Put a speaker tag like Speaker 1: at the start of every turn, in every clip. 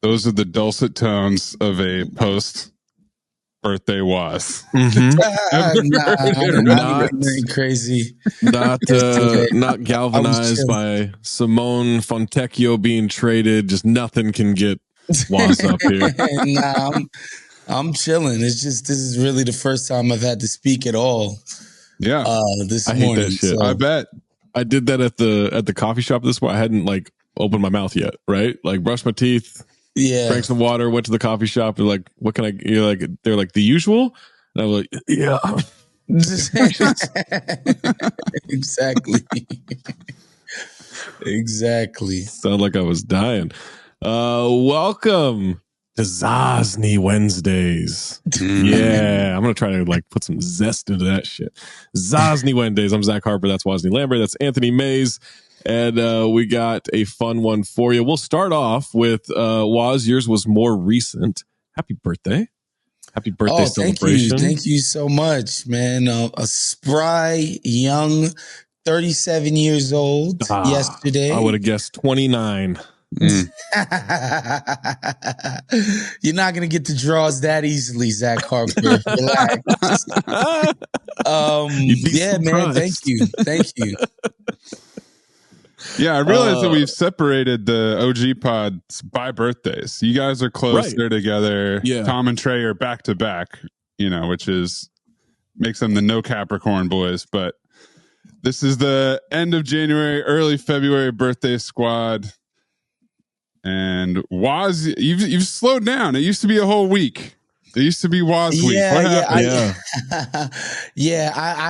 Speaker 1: Those are the dulcet tones of a post birthday was.
Speaker 2: Not crazy.
Speaker 3: Not galvanized by Simone Fontecchio being traded. Just nothing can get was up here.
Speaker 2: I'm chilling. It's just this is really the first time I've had to speak at all.
Speaker 1: Yeah,
Speaker 2: this
Speaker 3: I
Speaker 2: morning.
Speaker 3: hate that shit.
Speaker 1: So. I bet
Speaker 3: I did that at the coffee shop this morning. I hadn't like opened my mouth yet, right? Like brushed my teeth, drank some water, went to the coffee shop. They're like, "What can I?" You're like, they're like the usual, and I was like, "Yeah."
Speaker 2: Exactly.
Speaker 3: Sound like I was dying. Welcome to Zosny Wednesdays. Yeah, I'm gonna try to like put some zest into that shit. Zosny Wednesdays. I'm Zach Harper. That's Wosny Lambre. That's Anthony Mays. And we got a fun one for you. We'll start off with Woz. Yours was more recent. Happy birthday. Happy birthday celebration.
Speaker 2: Thank you so much, man. A spry, young, 37 years old yesterday.
Speaker 3: I would have guessed 29.
Speaker 2: You're not going to get the draws that easily, Zach Harper. Relax. Yeah, man. Thank you.
Speaker 1: Yeah, I realize that we've separated the OG pods by birthdays. You guys are closer together.
Speaker 3: Yeah.
Speaker 1: Tom and Trey are back to back, which makes them the no Capricorn boys. But this is the end of January, early February birthday squad. And Woz, you've slowed down. It used to be a whole week. It used to be Woz week.
Speaker 2: I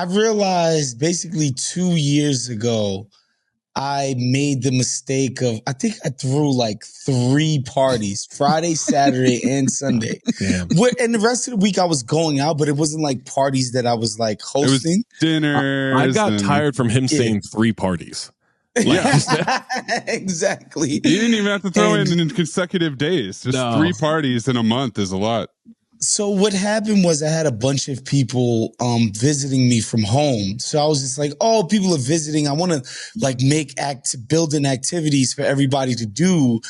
Speaker 2: realized basically 2 years ago, I made the mistake of, I think I threw like 3 parties, Friday, Saturday, and Sunday.
Speaker 3: Damn.
Speaker 2: And the rest of the week I was going out, but it wasn't like parties that I was like hosting.
Speaker 1: It was dinners.
Speaker 3: I got tired from him saying 3 parties.
Speaker 2: Exactly.
Speaker 1: You didn't even have to throw in consecutive days. Just 3 parties in a month is a lot.
Speaker 2: So what happened was I had a bunch of people visiting me from home. So I was just like, oh, people are visiting. I want to like build in activities for everybody to do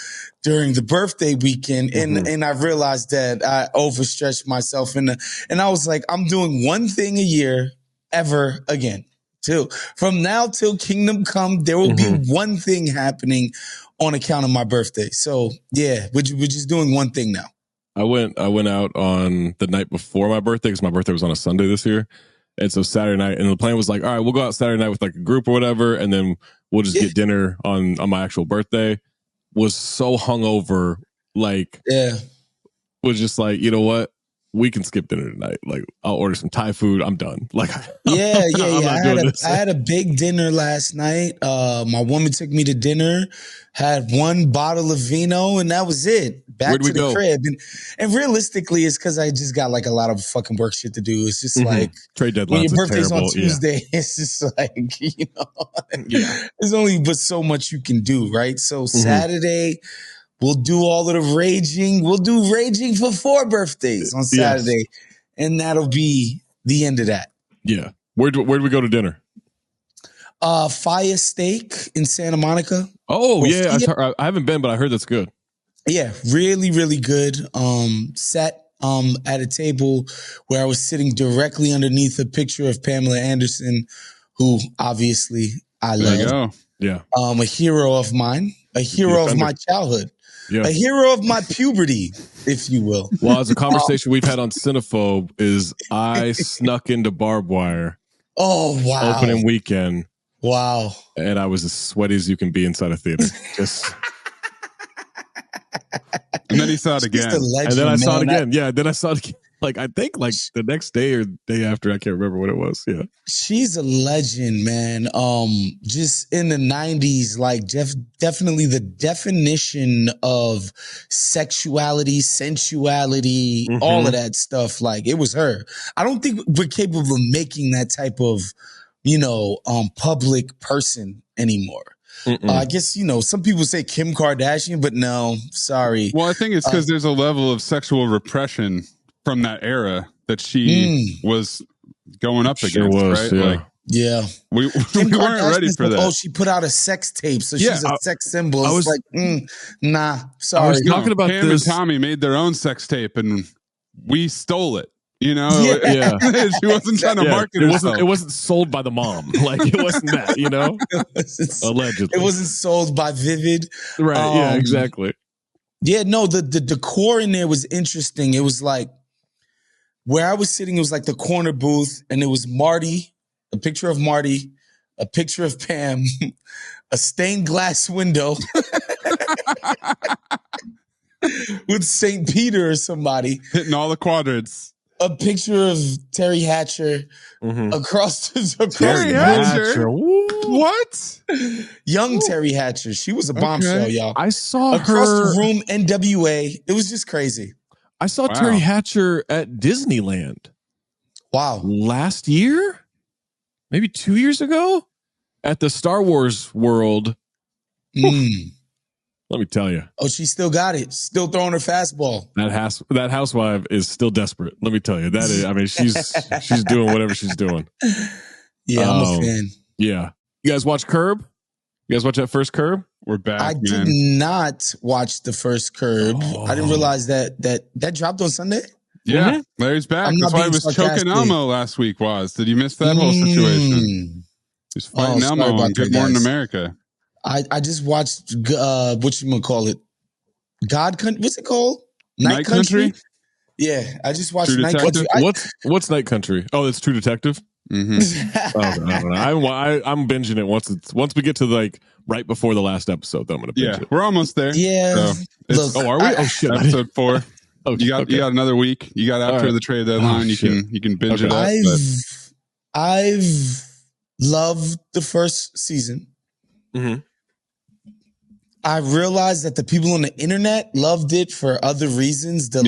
Speaker 2: during the birthday weekend. And I realized that I overstretched myself and I was like, I'm doing one thing a year ever again. From now till Kingdom Come, there will be one thing happening on account of my birthday. So yeah, we're just doing one thing now.
Speaker 3: I went out on the night before my birthday because my birthday was on a Sunday this year. And so Saturday night, and the plan was like, all right, we'll go out Saturday night with like a group or whatever, and then we'll just get dinner on my actual birthday. Was so hungover, was just like, you know what? We can skip dinner tonight. Like, I'll order some Thai food. I'm done. Like,
Speaker 2: I had a big dinner last night. My woman took me to dinner, had 1 bottle of vino, and that was it. Back to the crib. And realistically, it's because I just got like a lot of fucking work shit to do. It's just like
Speaker 3: trade deadlines.
Speaker 2: When your birthday's on Tuesday, it's just like, there's only but so much you can do, right? So Saturday, we'll do all of the raging. We'll do raging for 4 birthdays on Saturday. And that'll be the end of that.
Speaker 3: Yeah. Where'd we go to dinner?
Speaker 2: Fire Steak in Santa Monica.
Speaker 3: Oh, yeah. I haven't been, but I heard that's good.
Speaker 2: Yeah, really, really good. Sat at a table where I was sitting directly underneath a picture of Pamela Anderson, who obviously I love.
Speaker 1: There you go.
Speaker 3: Yeah.
Speaker 2: A hero of mine, a hero of my childhood. Yeah. A hero of my puberty, if you will.
Speaker 3: Well, as a conversation we've had on Cinephobe is I snuck into Barbed Wire.
Speaker 2: Oh, wow.
Speaker 3: Opening weekend.
Speaker 2: Wow.
Speaker 3: And I was as sweaty as you can be inside a theater. Just.
Speaker 1: And then he saw it again.
Speaker 3: And then I saw it again. Yeah, then I saw it again. Like, I think like the next day or day after, I can't remember what it was. Yeah.
Speaker 2: She's a legend, man. Just in the 90s, like definitely the definition of sexuality, sensuality, all of that stuff. Like, it was her. I don't think we're capable of making that type of, public person anymore. I guess, some people say Kim Kardashian, but no, sorry.
Speaker 1: Well, I think it's because there's a level of sexual repression from that era that she was going up against, right?
Speaker 3: Yeah.
Speaker 1: Like,
Speaker 2: Yeah.
Speaker 1: We
Speaker 2: Kim
Speaker 1: weren't ready
Speaker 2: Kardashian's
Speaker 1: for
Speaker 2: like,
Speaker 1: that.
Speaker 2: oh, she put out a sex tape, so she's a sex symbol.
Speaker 3: I
Speaker 2: It's
Speaker 3: was-
Speaker 2: like, nah, sorry.
Speaker 3: I was talking about
Speaker 1: Cam
Speaker 3: this.
Speaker 1: and Tommy made their own sex tape, and we stole it. You know,
Speaker 2: Yeah.
Speaker 1: she wasn't trying to market herself.
Speaker 3: It wasn't sold by the mom. Like it wasn't that, you know. Allegedly,
Speaker 2: it wasn't sold by Vivid.
Speaker 3: Right? Yeah, exactly.
Speaker 2: Yeah, no, the decor in there was interesting. It was like where I was sitting, it was like the corner booth, and it was Marty, a picture of Marty, a picture of Pam, a stained glass window with St. Peter or somebody.
Speaker 1: Hitting all the quadrants.
Speaker 2: A picture of Terry Hatcher across
Speaker 1: Terry Hatcher? What?
Speaker 2: Young Terry Hatcher. She was a bombshell, y'all.
Speaker 3: I saw
Speaker 2: across
Speaker 3: her
Speaker 2: the room, NWA. It was just crazy.
Speaker 3: I saw Terry Hatcher at Disneyland.
Speaker 2: Wow.
Speaker 3: Last year? Maybe 2 years ago? At the Star Wars World. Let me tell you.
Speaker 2: Oh, she still got it. Still throwing her fastball.
Speaker 3: That housewife is still desperate. Let me tell you. That is, I mean, she's doing whatever she's doing.
Speaker 2: Yeah, I'm a fan.
Speaker 3: Yeah. You guys watch Curb? You guys watch that first Curb?
Speaker 1: We're back.
Speaker 2: I did not watch the first Curb. I didn't realize that dropped on Sunday.
Speaker 1: Yeah, Larry's back. That's why he was choking Elmo last week. Did you miss that whole situation? He's fighting Elmo on Good Morning America.
Speaker 2: I just watched what you gonna call it? God Country? What's it called? Night Country? Yeah, I just watched
Speaker 1: True
Speaker 2: Night
Speaker 1: Detective?
Speaker 2: Country.
Speaker 3: What's Night Country? Oh, it's True Detective.
Speaker 1: Mm-hmm.
Speaker 3: I don't know. I'm binging it once we get to like right before the last episode. Then I'm gonna binge it.
Speaker 1: We're almost there.
Speaker 2: Yeah.
Speaker 1: So
Speaker 3: are we? Oh shit!
Speaker 1: Episode 4.
Speaker 3: Oh,
Speaker 1: you got another week. You got after the trade deadline. You can binge it up.
Speaker 2: I've loved the first season.
Speaker 3: Mm-hmm.
Speaker 2: I realized that the people on the internet loved it for other reasons. Big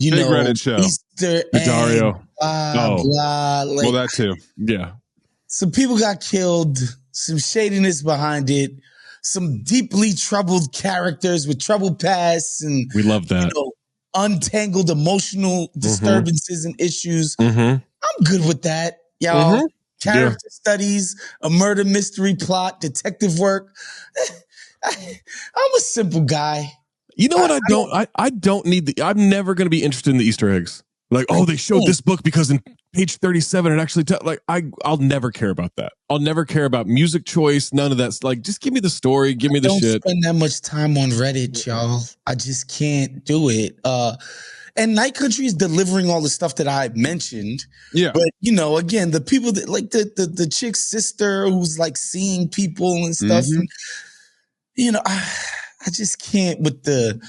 Speaker 1: Reddit show.
Speaker 2: Easter egg,
Speaker 3: Dario.
Speaker 2: blah.
Speaker 1: Well, that too.
Speaker 3: Yeah.
Speaker 2: Some people got killed. Some shadiness behind it. Some deeply troubled characters with troubled pasts, and
Speaker 3: we love that.
Speaker 2: Untangled emotional disturbances and issues. I'm good with that, y'all. Character studies, a murder mystery plot, detective work. I'm a simple guy.
Speaker 3: You know what? I don't need I'm never going to be interested in the Easter eggs. Like, they showed this book because in page 37, it actually, I'll never care about that. I'll never care about music choice. None of that. Like, just give me the story. Give me the shit.
Speaker 2: Don't spend that much time on Reddit, y'all. I just can't do it. And Night Country is delivering all the stuff that I mentioned.
Speaker 1: Yeah.
Speaker 2: But, again, the people that like the chick's sister who's like seeing people and stuff. And, I just can't with the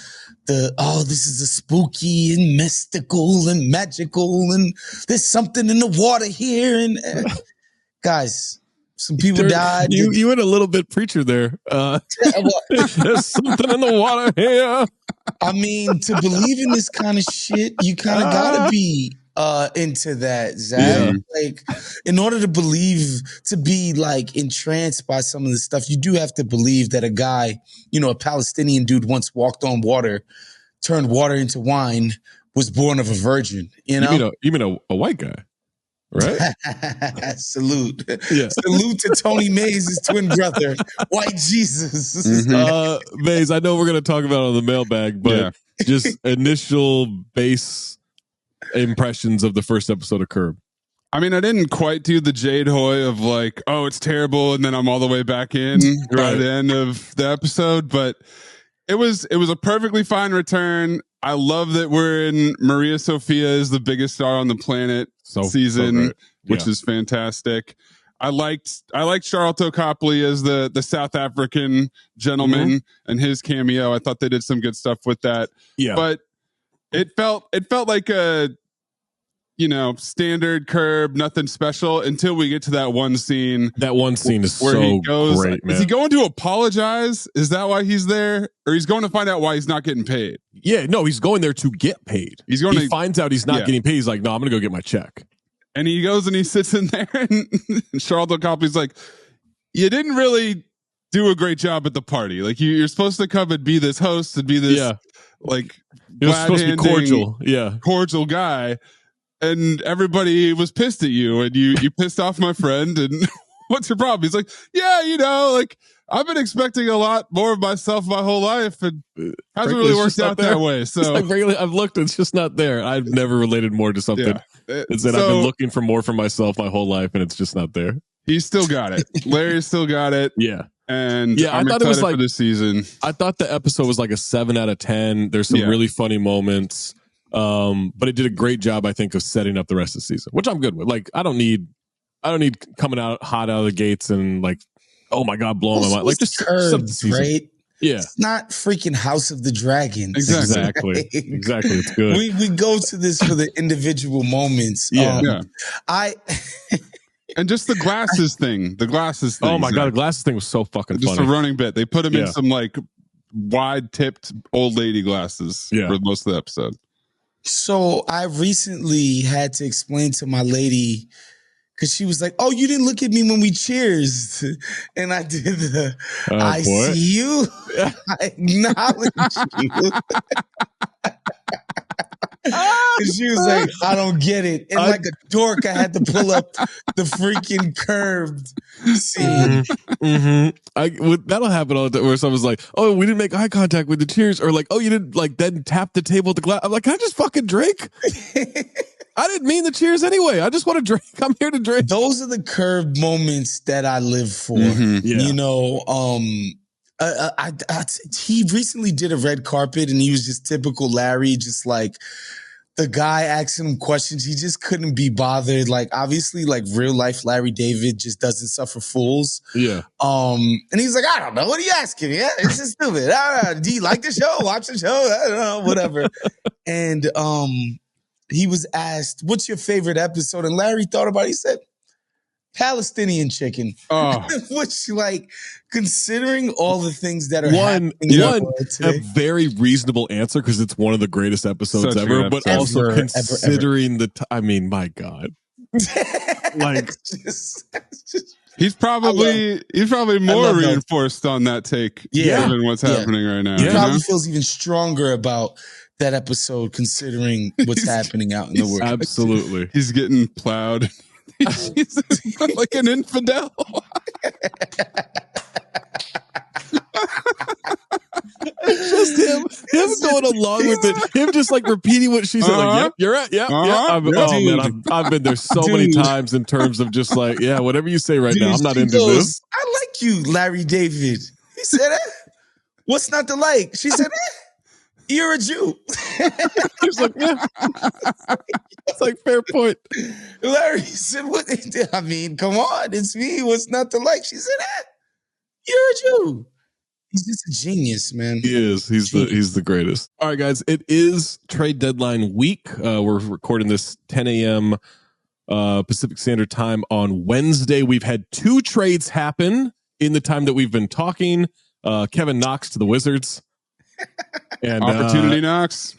Speaker 2: this is a spooky and mystical and magical and there's something in the water here. And guys, some people died.
Speaker 3: You went a little bit preacher there. There's something in the water here.
Speaker 2: I mean, to believe in this kind of shit, you kind of gotta be into that, Zach.
Speaker 3: Yeah.
Speaker 2: Like, in order to believe, to be like entranced by some of the stuff, you do have to believe that a guy, a Palestinian dude once walked on water, turned water into wine, was born of a virgin. You
Speaker 3: mean a white guy, right?
Speaker 2: Salute.
Speaker 3: Yeah.
Speaker 2: Salute to Tony Mays' twin brother, White Jesus.
Speaker 3: Mays, I know we're going to talk about it on the mailbag, but just initial base impressions of the first episode of Curb.
Speaker 1: I mean, I didn't quite do the Jade Hoy of like, it's terrible, and then I'm all the way back in by the end of the episode, but it was a perfectly fine return. I love that we're in Maria Sophia is the biggest star on the planet season, which is fantastic. I liked Charlton Copley as the South African gentleman and his cameo. I thought they did some good stuff with that. Yeah. But it felt like a standard Curb, nothing special until we get to that one scene.
Speaker 3: That one scene is where
Speaker 1: he goes,
Speaker 3: great, man.
Speaker 1: Is he going to apologize? Is that why he's there? Or he's going to find out why he's not getting paid?
Speaker 3: Yeah, no, he's going there to get paid. He finds out he's not getting paid. He's like, no, I'm going to go get my check.
Speaker 1: And he goes and he sits in there and Charlton Copley's like, you didn't really do a great job at the party. Like you're supposed to come and be this host and be this like
Speaker 3: you're supposed to be cordial. Yeah.
Speaker 1: Cordial guy. and everybody was pissed at you, and you pissed off my friend, and what's your problem? He's like, yeah, like I've been expecting a lot more of myself my whole life, and hasn't really worked out that way. So
Speaker 3: like regularly, I've looked, it's just not there. I've never related more to something.
Speaker 1: Yeah.
Speaker 3: It's that I've been looking for more for myself my whole life, and it's just not there.
Speaker 1: He's still got it. Larry still got it.
Speaker 3: Yeah.
Speaker 1: And
Speaker 3: yeah,
Speaker 1: I'm
Speaker 3: I thought
Speaker 1: excited
Speaker 3: it was like
Speaker 1: for this season.
Speaker 3: I thought the episode was like a 7 out of 10. There's some really funny moments. But it did a great job, I think, of setting up the rest of the season, which I'm good with. Like, I don't need coming out hot out of the gates and like, oh my God, blowing my mind. Like, just
Speaker 2: curves, right?
Speaker 3: Yeah.
Speaker 2: It's not freaking House of the Dragons.
Speaker 3: Exactly. It's good.
Speaker 2: We go to this for the individual moments.
Speaker 3: Yeah.
Speaker 1: And just the glasses thing.
Speaker 3: Oh my God, the glasses thing was so fucking
Speaker 1: just
Speaker 3: funny.
Speaker 1: a running bit. They put him in some like wide tipped old lady glasses for most of the episode.
Speaker 2: So I recently had to explain to my lady, because she was like, oh, you didn't look at me when we cheers. And I did I see you. I acknowledge you. And she was like, I don't get it. And like a dork, I had to pull up the freaking curved scene.
Speaker 3: That'll happen all the time where someone's like, oh, we didn't make eye contact with the cheers. Or like, oh, you didn't like then tap the table with the glass. I'm like, can I just fucking drink? I didn't mean the cheers anyway. I just want to drink. I'm here to drink.
Speaker 2: Those are the curved moments that I live for. You know, he recently did a red carpet and he was just typical Larry, just like the guy asking him questions. He just couldn't be bothered. Like, obviously, like real life Larry David just doesn't suffer fools.
Speaker 3: Yeah.
Speaker 2: And he's like, I don't know. What are you asking? Yeah, it's just stupid. Do you like the show? Watch the show? I don't know, whatever. And he was asked, what's your favorite episode? And Larry thought about it. He said, Palestinian chicken.
Speaker 1: Oh.
Speaker 2: Which, like, considering all the things that are
Speaker 3: happening
Speaker 2: today,
Speaker 3: a very reasonable answer because it's one of the greatest episodes ever, but also considering I mean, my God. Like,
Speaker 1: he's probably more reinforced on that take given what's happening right now.
Speaker 2: He probably feels even stronger about that episode considering what's happening out in the world.
Speaker 3: Absolutely.
Speaker 1: He's getting plowed. He's like an infidel.
Speaker 3: It's just him going along with it. Him just like repeating what she said. Like, yep, you're right. Yep, man, I've been there so many times in terms of just like, yeah, whatever you say right now, I'm not into this.
Speaker 2: I like you, Larry David. He said, what's not to like? She said, you're a Jew.
Speaker 3: He's like, yeah. It's like, fair point.
Speaker 2: Larry said, what? I mean, come on, it's me. What's not to like? She said, you're a Jew. He's just a genius, man.
Speaker 3: He is. He's the greatest. All right, guys. It is trade deadline week. We're recording this 10 a.m. Pacific Standard Time on Wednesday. We've had 2 trades happen in the time that we've been talking. Kevin Knox to the Wizards. And
Speaker 1: Opportunity Knox,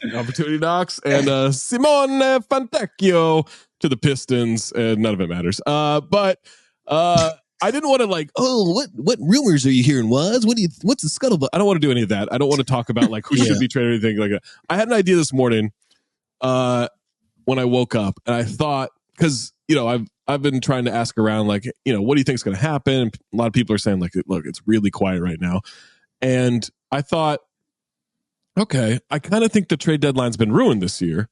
Speaker 3: and Simone Fontecchio to the Pistons, and none of it matters. But I didn't want to like, oh, what rumors are you hearing? What's the scuttlebutt? I don't want to do any of that. I don't want to talk about like who should be traded or anything like that. I had an idea this morning when I woke up, and I thought, because I've been trying to ask around, like, what do you think is going to happen? A lot of people are saying like, look, it's really quiet right now, and I thought, okay, I kind of think the trade deadline's been ruined this year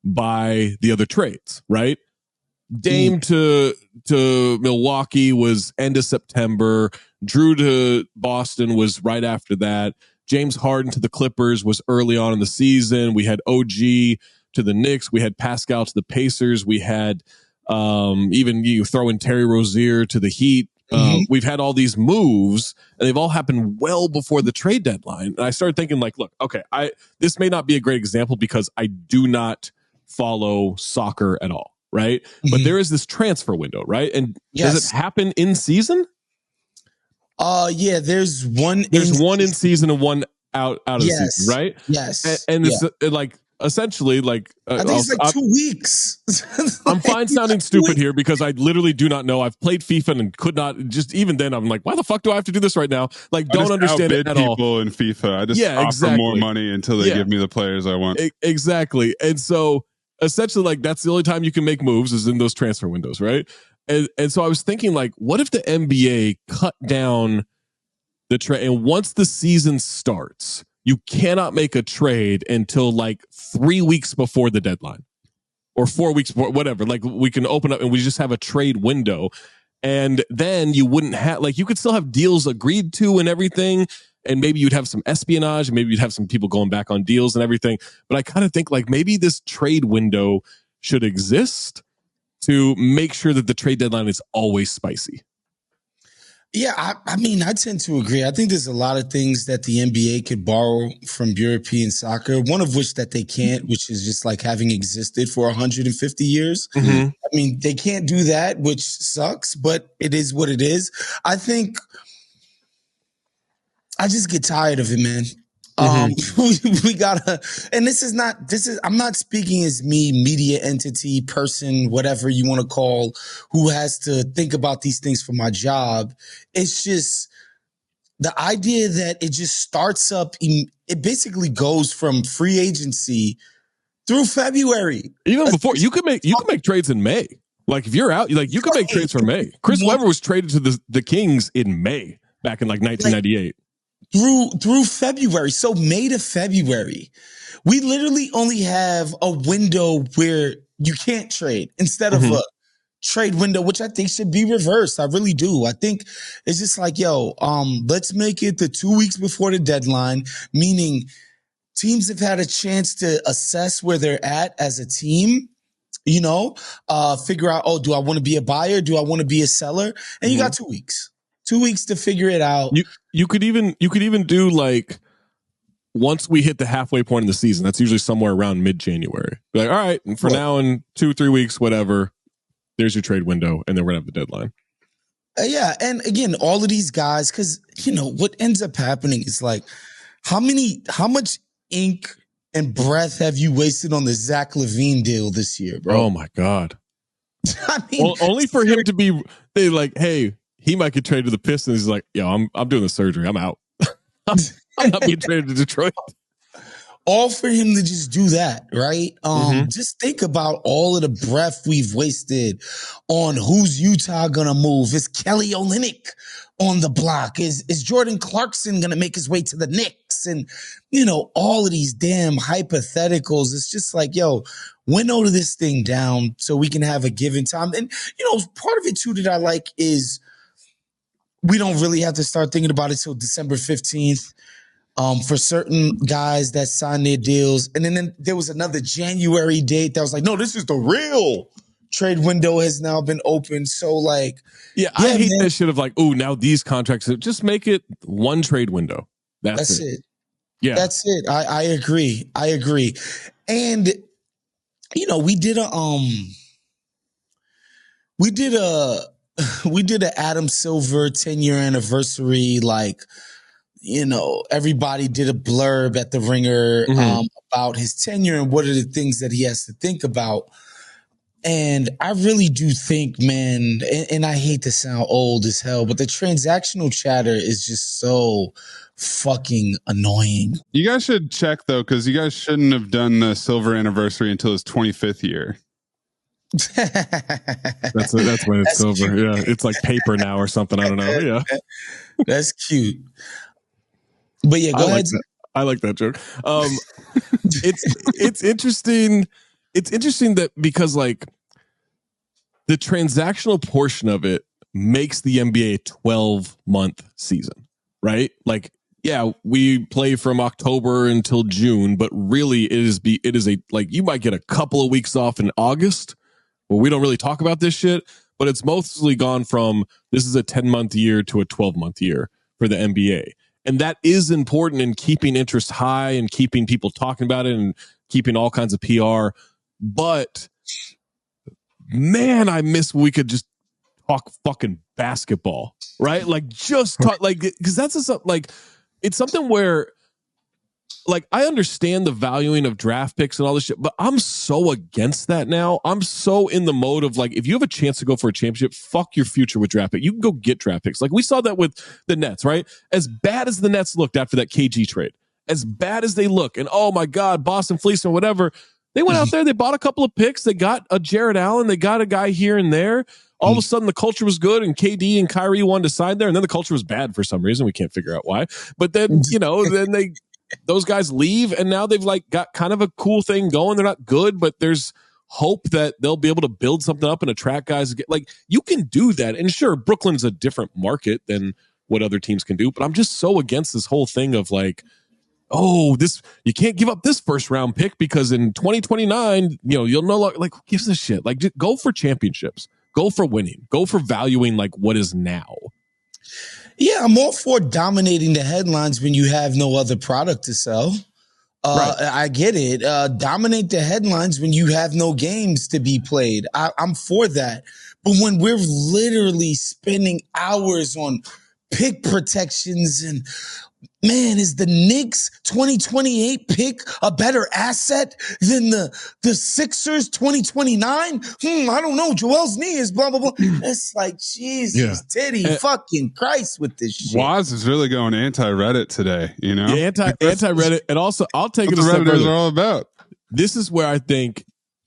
Speaker 3: by the other trades, right? Dame to Milwaukee was end of September. Drew to Boston was right after that. James Harden to the Clippers was early on in the season. We had OG to the Knicks. We had Pascal to the Pacers. We had even you throw in Terry Rozier to the Heat. We've had all these moves, and they've all happened well before the trade deadline. And I started thinking, like, look, okay, this may not be a great example because I do not follow soccer at all, right? But there is this transfer window, right? And does it happen in season?
Speaker 2: Yeah, there's one.
Speaker 3: There's one in season and one out of the season, right?
Speaker 2: Yes,
Speaker 3: and it's like essentially like
Speaker 2: I think it's like 2 weeks.
Speaker 3: I'm fine sounding stupid here because I literally do not know. I've played FIFA and could not, just even then I'm like, why the fuck do I have to do this right now? Like, don't understand it at all.
Speaker 1: People in FIFA, I just offer more money until they give me the players I want.
Speaker 3: Exactly. And so essentially, like, that's the only time you can make moves is in those transfer windows, right? And so I was thinking, like, what if the NBA cut down the trade? And once the season starts, you cannot make a trade until like 3 weeks before the deadline or 4 weeks before, whatever. Like, we can open up and we just have a trade window. And then you wouldn't have, like, you could still have deals agreed to and everything. And maybe you'd have some espionage, and maybe you'd have some people going back on deals and everything. But I kind of think, like, maybe this trade window should exist to make sure that the trade deadline is always spicy.
Speaker 2: Yeah, I mean, I tend to agree. I think there's a lot of things that the NBA could borrow from European soccer, one of which that they can't, which is just like having existed for 150 years.
Speaker 3: Mm-hmm.
Speaker 2: I mean, they can't do that, which sucks, but it is what it is. I think I just get tired of it, man. We gotta, and I'm not speaking as me, media entity, person, whatever you want to call, who has to think about these things for my job. It's just the idea that it just starts up, it basically goes from free agency through February.
Speaker 3: Even before, you could make trades in May. Like, if you're out, like, you could make trades for May. Chris Webber was traded to the Kings in May back in like 1998.
Speaker 2: Through February. So May to February, we literally only have a window where you can't trade instead of a trade window, which I think should be reversed. I really do. I think it's just like, let's make it the 2 weeks before the deadline, meaning teams have had a chance to assess where they're at as a team, figure out, do I want to be a buyer? Do I want to be a seller? And you got 2 weeks. 2 weeks to figure it out.
Speaker 3: You could even do, like, once we hit the halfway point in the season, that's usually somewhere around mid-January. Like, all right, and for now in 2-3 weeks, whatever, there's your trade window, and then we're gonna have the deadline.
Speaker 2: Yeah, and again, all of these guys, because what ends up happening is, like, how much ink and breath have you wasted on the Zach LaVine deal this year, bro?
Speaker 3: Oh my God!
Speaker 2: I mean,
Speaker 3: only for him to be, they like, hey, he might get traded to the Pistons. He's like, yo, I'm doing the surgery. I'm out. I'm not being traded to Detroit.
Speaker 2: All for him to just do that, right? Just think about all of the breath we've wasted on who's Utah gonna move. Is Kelly Olynyk on the block? Is Jordan Clarkson gonna make his way to the Knicks? And all of these damn hypotheticals. It's just like, winnow this thing down so we can have a given time. And part of it too that I like is we don't really have to start thinking about it till December 15th. For certain guys that signed their deals. And then there was another January date that was like, no, this is the real trade window has now been opened. So, like,
Speaker 3: I hate that shit of like, oh, now these contracts, just make it one trade window. That's it. Yeah. That's
Speaker 2: it. I agree. And, we did a Adam Silver 10-year anniversary, like, everybody did a blurb at the Ringer about his tenure and what are the things that he has to think about. And I really do think, man, and I hate to sound old as hell, but the transactional chatter is just so fucking annoying.
Speaker 1: You guys should check, though, because you guys shouldn't have done the Silver anniversary until his 25th year.
Speaker 3: That's when it's over. Cute. Yeah, it's like paper now or something. I don't know. Yeah,
Speaker 2: that's cute. But yeah, go ahead.
Speaker 3: I like that joke. It's interesting. It's interesting that because, like, the transactional portion of it makes the NBA a 12-month season, right? Like, yeah, we play from October until June, but really it is a like, you might get a couple of weeks off in August where we don't really talk about this shit, but it's mostly gone from this is a 10-month year to a 12-month year for the NBA. And that is important in keeping interest high and keeping people talking about it and keeping all kinds of PR. But man, I miss when we could just talk fucking basketball, right? Like, just talk, like, because that's like, it's something where, like, I understand the valuing of draft picks and all this shit, but I'm so against that now. I'm so in the mode of, like, if you have a chance to go for a championship, fuck your future with draft pick. You can go get draft picks. Like, we saw that with the Nets, right? As bad as the Nets looked after that KG trade, as bad as they look, and oh my God, Boston fleeced or whatever, They went out there, they bought a couple of picks, they got a Jared Allen, they got a guy here and there. All of a sudden, the culture was good, and KD and Kyrie wanted to sign there, and then the culture was bad for some reason. We can't figure out why. But then, those guys leave, and now they've like got kind of a cool thing going. They're not good, but there's hope that they'll be able to build something up and attract guys. Like, you can do that. And sure, Brooklyn's a different market than what other teams can do, but I'm just so against this whole thing of like, you can't give up this first round pick because in 2029, you'll no longer, like, who gives a shit? Like, just go for championships, go for winning, go for valuing like what is now.
Speaker 2: Yeah, I'm all for dominating the headlines when you have no other product to sell. Right. I get it. Dominate the headlines when you have no games to be played. I'm for that. But when we're literally spending hours on pick protections and, man, is the Knicks 2028 pick a better asset than the Sixers 2029? I don't know. Joel's knee is blah, blah, blah. It's like, Jesus, titty fucking Christ with this shit.
Speaker 1: Waz is really going anti-Reddit today,
Speaker 3: Yeah, anti-Reddit. And also, I'll take it a step further.
Speaker 1: Redditors are all about.
Speaker 3: This is where I think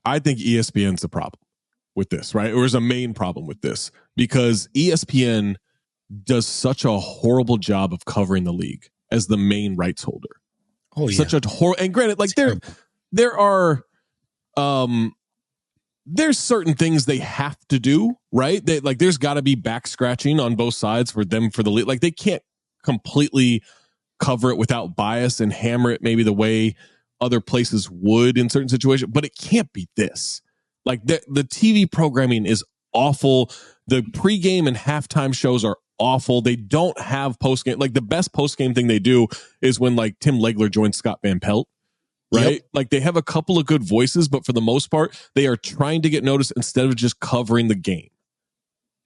Speaker 3: ESPN's the problem with this, right? Or is a main problem with this, because ESPN does such a horrible job of covering the league as the main rights holder. Oh, yeah. Such a horrible, and granted, like there are there's certain things they have to do, right? They, like, there's got to be back scratching on both sides for them, for the league. Like, they can't completely cover it without bias and hammer it maybe the way other places would in certain situations, but it can't be this. Like, the TV programming is awful. The pregame and halftime shows are awful. They don't have postgame. Like, the best postgame thing they do is when, like, Tim Legler joins Scott Van Pelt, right? Yep. Like, they have a couple of good voices, but for the most part, they are trying to get noticed instead of just covering the game.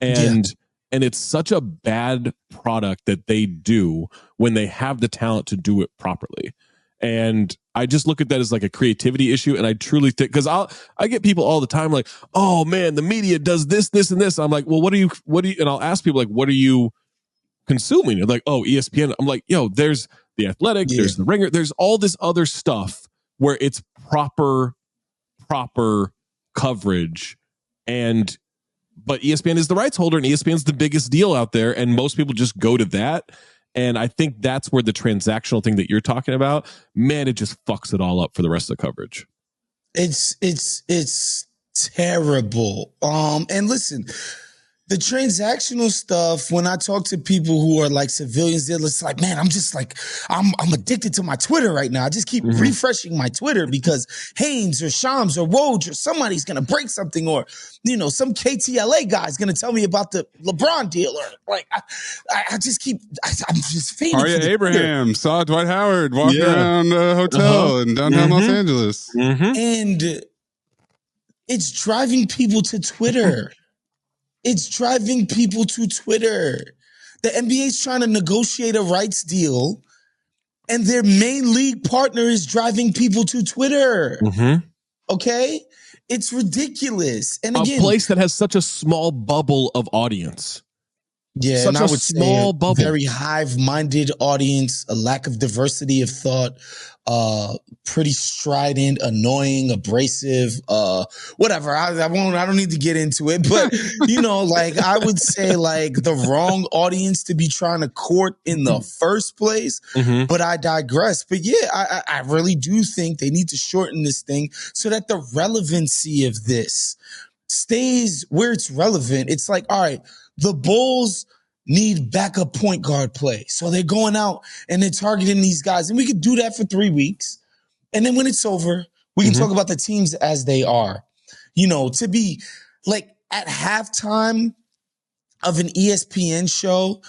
Speaker 3: And it's such a bad product that they do when they have the talent to do it properly. And I just look at that as like a creativity issue. And I truly think, because I get people all the time like, oh man, the media does this, this, and this. I'm like, well, what do you, and I'll ask people like, what are you consuming? They're like, oh, ESPN. I'm like, yo, there's The Athletic, there's The Ringer, there's all this other stuff where it's proper coverage. But ESPN is the rights holder, and ESPN's the biggest deal out there. And most people just go to that. And I think that's where the transactional thing that you're talking about, man, it just fucks it all up for the rest of the coverage.
Speaker 2: It's terrible. And listen, the transactional stuff, when I talk to people who are like civilians, they're just like, man, I'm addicted to my Twitter right now. I just keep refreshing my Twitter because Haynes or Shams or Woj or somebody's going to break something, or, some KTLA guy's going to tell me about the LeBron deal. Or like, I'm just feeding.
Speaker 1: Arya Abraham saw Dwight Howard walking around a hotel in downtown Los Angeles.
Speaker 2: And it's driving people to Twitter. It's driving people to Twitter. The NBA's trying to negotiate a rights deal, and their main league partner is driving people to Twitter. Okay? It's ridiculous. And again,
Speaker 3: a place that has such a small bubble of audience.
Speaker 2: Yeah,
Speaker 3: such
Speaker 2: and I would
Speaker 3: small
Speaker 2: say
Speaker 3: bubble. Very
Speaker 2: hive-minded audience, a lack of diversity of thought, pretty strident, annoying, abrasive, whatever. I don't need to get into it, but like, I would say like the wrong audience to be trying to court in the first place. But I digress. But yeah, I really do think they need to shorten this thing so that the relevancy of this stays where it's relevant. It's like, all right, the Bulls need backup point guard play. So they're going out and they're targeting these guys. And we could do that for 3 weeks. And then when it's over, we can talk about the teams as they are. To be like at halftime of an ESPN show,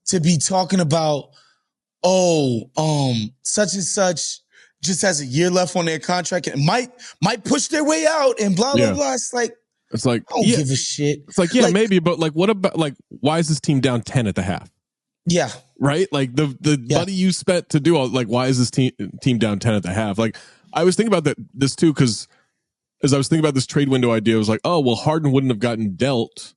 Speaker 2: to be talking about, such and such just has a year left on their contract and might push their way out and blah, blah, blah. It's like, I don't give a shit.
Speaker 3: It's like, maybe, but like, what about, like, why is this team down 10 at the half?
Speaker 2: Yeah.
Speaker 3: Right? Like, the money you spent to do all, like, why is this team down 10 at the half? Like, I was thinking about this too, because as I was thinking about this trade window idea, I was like, oh, well, Harden wouldn't have gotten dealt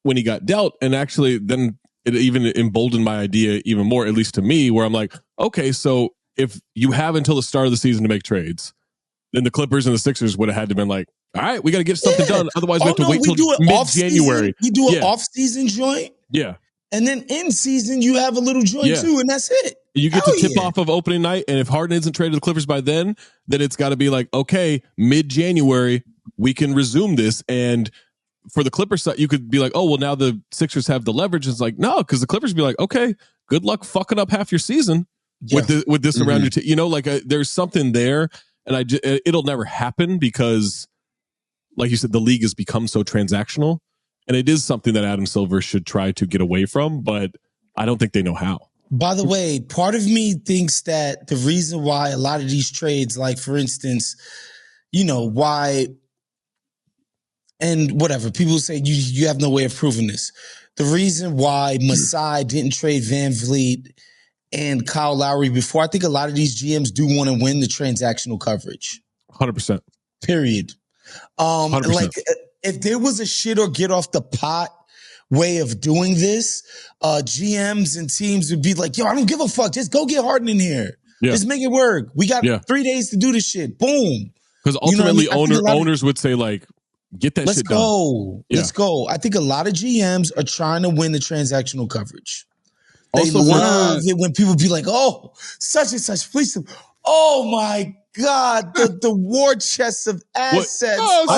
Speaker 3: when he got dealt. And actually, then it even emboldened my idea even more, at least to me, where I'm like, okay, so if you have until the start of the season to make trades, then the Clippers and the Sixers would have had to been like, all right, we got to get something done. Otherwise, we have to wait till mid-January.
Speaker 2: We do an off-season joint.
Speaker 3: Yeah.
Speaker 2: And then in season, you have a little joint too, and that's it.
Speaker 3: You get to tip off of opening night, and if Harden isn't traded to the Clippers by then it's got to be like, okay, mid-January, we can resume this. And for the Clippers side, you could be like, oh, well, now the Sixers have the leverage. It's like, no, because the Clippers would be like, okay, good luck fucking up half your season with this around your team. There's something there, and it'll never happen because, like you said, the league has become so transactional. And it is something that Adam Silver should try to get away from, but I don't think they know how.
Speaker 2: By the way, part of me thinks that the reason why a lot of these trades, like for instance, why, and whatever, people say you have no way of proving this. The reason why Masai didn't trade Van Vliet and Kyle Lowry before, I think a lot of these GMs do want to win the transactional coverage.
Speaker 3: 100%.
Speaker 2: Period.
Speaker 3: 100%.
Speaker 2: Like, if there was a shit or get off the pot way of doing this, GMs and teams would be like, yo, I don't give a fuck. Just go get Harden in here. Yeah. Just make it work. We got 3 days to do this shit. Boom.
Speaker 3: Because ultimately owners would say like, get that shit done.
Speaker 2: Let's go. I think a lot of GMs are trying to win the transactional coverage. They love it when people be like, oh, such and such, please. Oh my God, the war chest of assets.
Speaker 1: Hold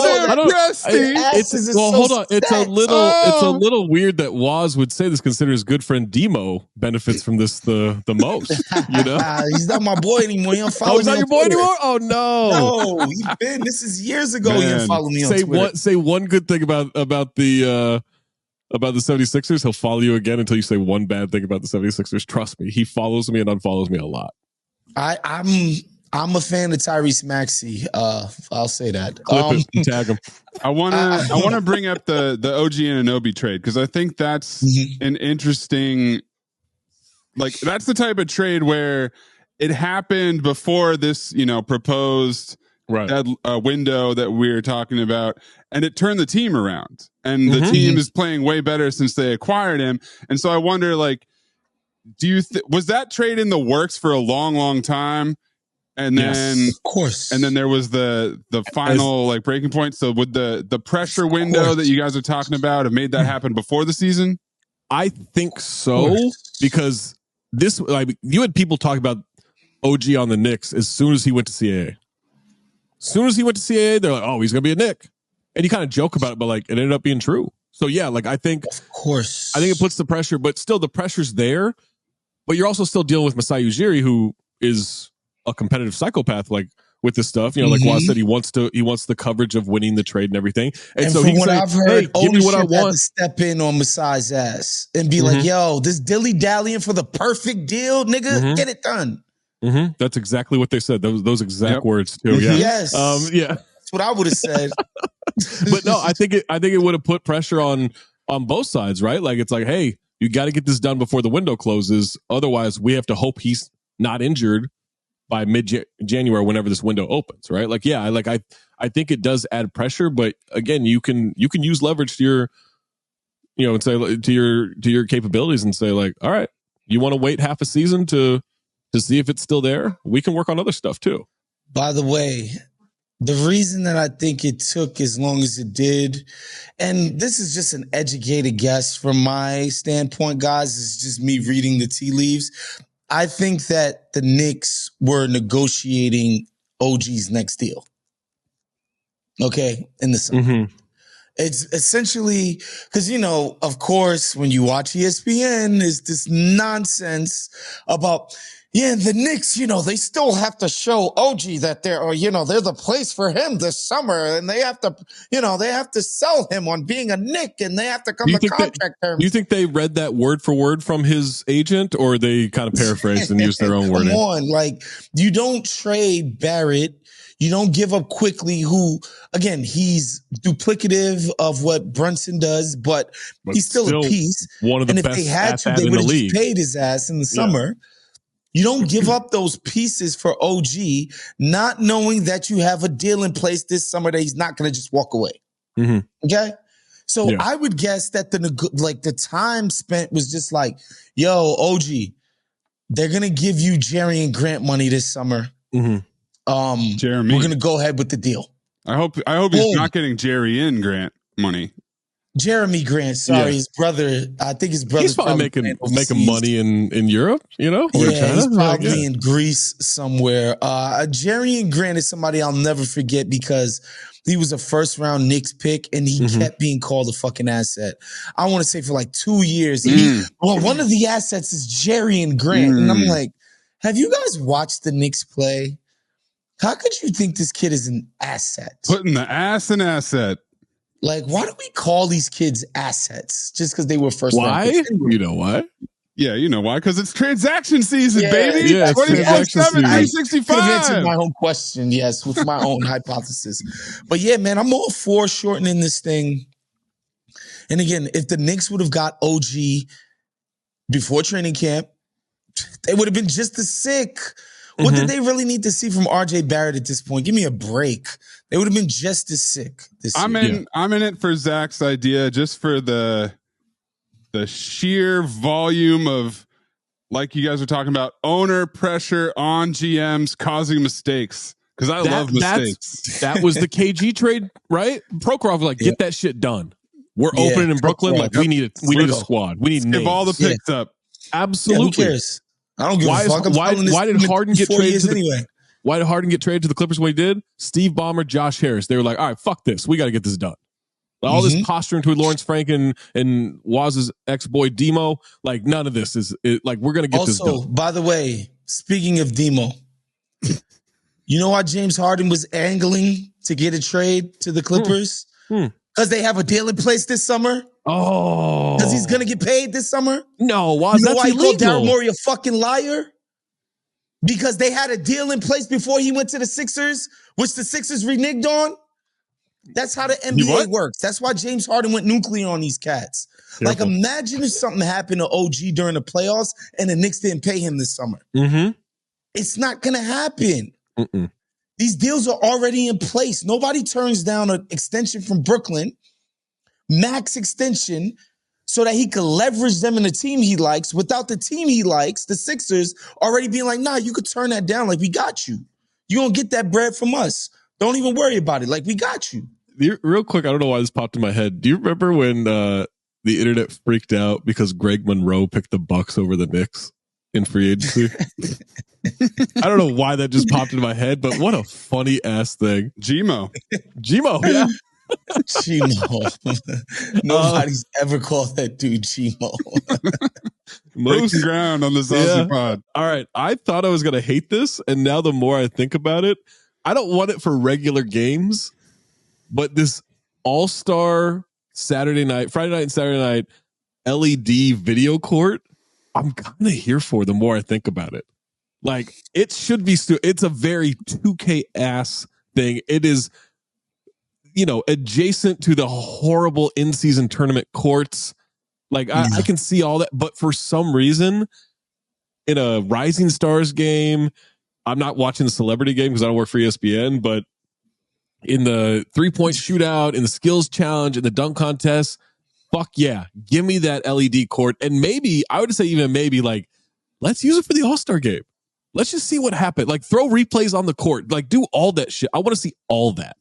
Speaker 3: on. It's a little weird that Woz would say this, considering his good friend Demo benefits from this the most.
Speaker 2: He's not my boy anymore. He don't follow me.
Speaker 3: He's not your boy anymore? Oh no.
Speaker 2: No, this is years ago. He didn't follow me on Twitter.
Speaker 3: Say one good thing about the 76ers. He'll follow you again until you say one bad thing about the 76ers. Trust me, he follows me and unfollows me a lot.
Speaker 2: I'm a fan of Tyrese Maxey. I'll say that.
Speaker 3: Tag him.
Speaker 1: I wanna bring up the OG Anunoby trade because I think that's an interesting. Like that's the type of trade where it happened before this, proposed window that we were talking about, and it turned the team around. And the team is playing way better since they acquired him. And so I wonder, like, was that trade in the works for a long, long time? And then,
Speaker 2: of course,
Speaker 1: and then there was the final breaking point. So would the pressure window that you guys are talking about have made that happen before the season?
Speaker 3: I think so, because this you had people talk about OG on the Knicks as soon as he went to CAA. As soon as he went to CAA, they're like, "Oh, he's gonna be a Knick," and you kind of joke about it, but it ended up being true. So yeah, I think,
Speaker 2: of course,
Speaker 3: I think it puts the pressure, but still the pressure's there. But you're also still dealing with Masai Ujiri, who is a competitive psychopath, with this stuff, like Waz said, he wants the coverage of winning the trade and everything. And so
Speaker 2: from what I've heard, give me what I want. To step in on Masai's ass and be like, yo, this dilly-dallying for the perfect deal, nigga, get it done.
Speaker 3: That's exactly what they said. Those exact words too. Yeah.
Speaker 2: Yes. That's what I would have said.
Speaker 3: But no, I think it would have put pressure on both sides, right? Like, it's like, hey, you got to get this done before the window closes. Otherwise, we have to hope he's not injured by mid-January, whenever this window opens, right? I think it does add pressure, but again, you can use leverage to your, and say to your capabilities and say like, all right, you want to wait half a season to see if it's still there? We can work on other stuff too.
Speaker 2: By the way, the reason that I think it took as long as it did, and this is just an educated guess from my standpoint, guys, it's just me reading the tea leaves. I think that the Knicks were negotiating OG's next deal. Okay, in the summer. It's essentially because, of course, when you watch ESPN, there's this nonsense about, the Knicks, they still have to show OG that they're the place for him this summer, and they have to sell him on being a Knick, and they have to come to contract terms.
Speaker 3: Do you think they read that word for word from his agent, or they kind of paraphrased and used their own wording?
Speaker 2: Come on, you don't trade Barrett. You don't give up quickly, who, again, he's duplicative of what Brunson does, but he's still a piece.
Speaker 3: One of the best.
Speaker 2: And if they had to, they would have paid his ass in the summer. You don't give up those pieces for OG, not knowing that you have a deal in place this summer that he's not going to just walk away. Okay? So I would guess that the time spent was just like, yo, OG, they're going to give you Jerry and Grant money this summer.
Speaker 1: Jeremy.
Speaker 2: We're gonna go ahead with the deal.
Speaker 1: I hope he's not getting Jerry in Grant money.
Speaker 2: Jeremy Grant, his brother. I think his brother's
Speaker 3: he's probably making money in Europe, or China.
Speaker 2: He's probably in Greece somewhere. Jerry Grant is somebody I'll never forget because he was a first round Knicks pick and he kept being called a fucking asset. I want to say for like 2 years. One of the assets is Jerry Grant. And I'm like, have you guys watched the Knicks play? How could you think this kid is an asset?
Speaker 1: Putting the ass in asset.
Speaker 2: Like, why do we call these kids assets? Just because they were first round?
Speaker 3: Why? You know why?
Speaker 1: Yeah, you know why? Because it's transaction season, baby.
Speaker 3: Yeah,
Speaker 1: 24/7, 365.
Speaker 2: Could have answered my own question, yes, with my own hypothesis. But yeah, man, I'm all for shortening this thing. And again, if the Knicks would have got OG before training camp, they would have been just as sick. What did they really need to see from RJ Barrett at this point? Give me a break. They would have been just as sick this year.
Speaker 1: I'm in it for Zach's idea, just for the sheer volume of, like you guys were talking about, owner pressure on GMs causing mistakes. Because I love mistakes.
Speaker 3: That was the KG trade, right? Prokhorov was like, get that shit done. We're opening in Brooklyn. Like, we need a squad. We need names.
Speaker 1: Give all the picks up.
Speaker 3: Absolutely.
Speaker 2: Who cares? I don't give a fuck.
Speaker 3: Why did Harden get traded to
Speaker 2: anyway?
Speaker 3: Why did Harden get traded to the Clippers when he did? Steve Ballmer, Josh Harris. They were like, all right, fuck this. We got to get this done. All this posturing to Lawrence Frank and Waz's ex-boy Demo, like none of this is like, we're going to get this done.
Speaker 2: Also, by the way, speaking of Demo, you know why James Harden was angling to get a trade to the Clippers? Because they have a deal in place this summer.
Speaker 3: Oh.
Speaker 2: Because he's going to get paid this summer?
Speaker 3: No,
Speaker 2: you know why he called Daryl Morey a fucking liar? Because they had a deal in place before he went to the Sixers, which the Sixers reneged on. That's how the NBA works. That's why James Harden went nuclear on these cats. Careful. Like, imagine if something happened to OG during the playoffs and the Knicks didn't pay him this summer. It's not going to happen. These deals are already in place. Nobody turns down an extension from Brooklyn, max extension, so that he could leverage them in the team he likes without the team he likes, the Sixers, already being like, nah, you could turn that down. Like, we got you. You're going to get that bread from us. Don't even worry about it. Like, we got you.
Speaker 3: Real quick, I don't know why this popped in my head. Do you remember when the internet freaked out because Greg Monroe picked the Bucks over the Knicks in free agency? I don't know why that just popped in my head, but what a funny ass thing.
Speaker 1: Gmo,
Speaker 3: yeah.
Speaker 2: Gmo. Nobody's ever called that dude Gmo.
Speaker 1: Breaking ground on the Zazzy pod.
Speaker 3: All right. I thought I was going to hate this, and now the more I think about it, I don't want it for regular games, but this all-star Friday night and Saturday night LED video court, I'm kind of here for the more I think about it. Like, it should be, it's a very 2K ass thing. It is, adjacent to the horrible in-season tournament courts. Like, I can see all that, but for some reason, in a Rising Stars game, I'm not watching the celebrity game because I don't work for ESPN, but in the 3-point shootout, in the skills challenge, in the dunk contest, fuck yeah, give me that LED court. And maybe, I would say even maybe, like, let's use it for the All-Star game. Let's just see what happened. Like, throw replays on the court. Like, do all that shit. I want to see all that.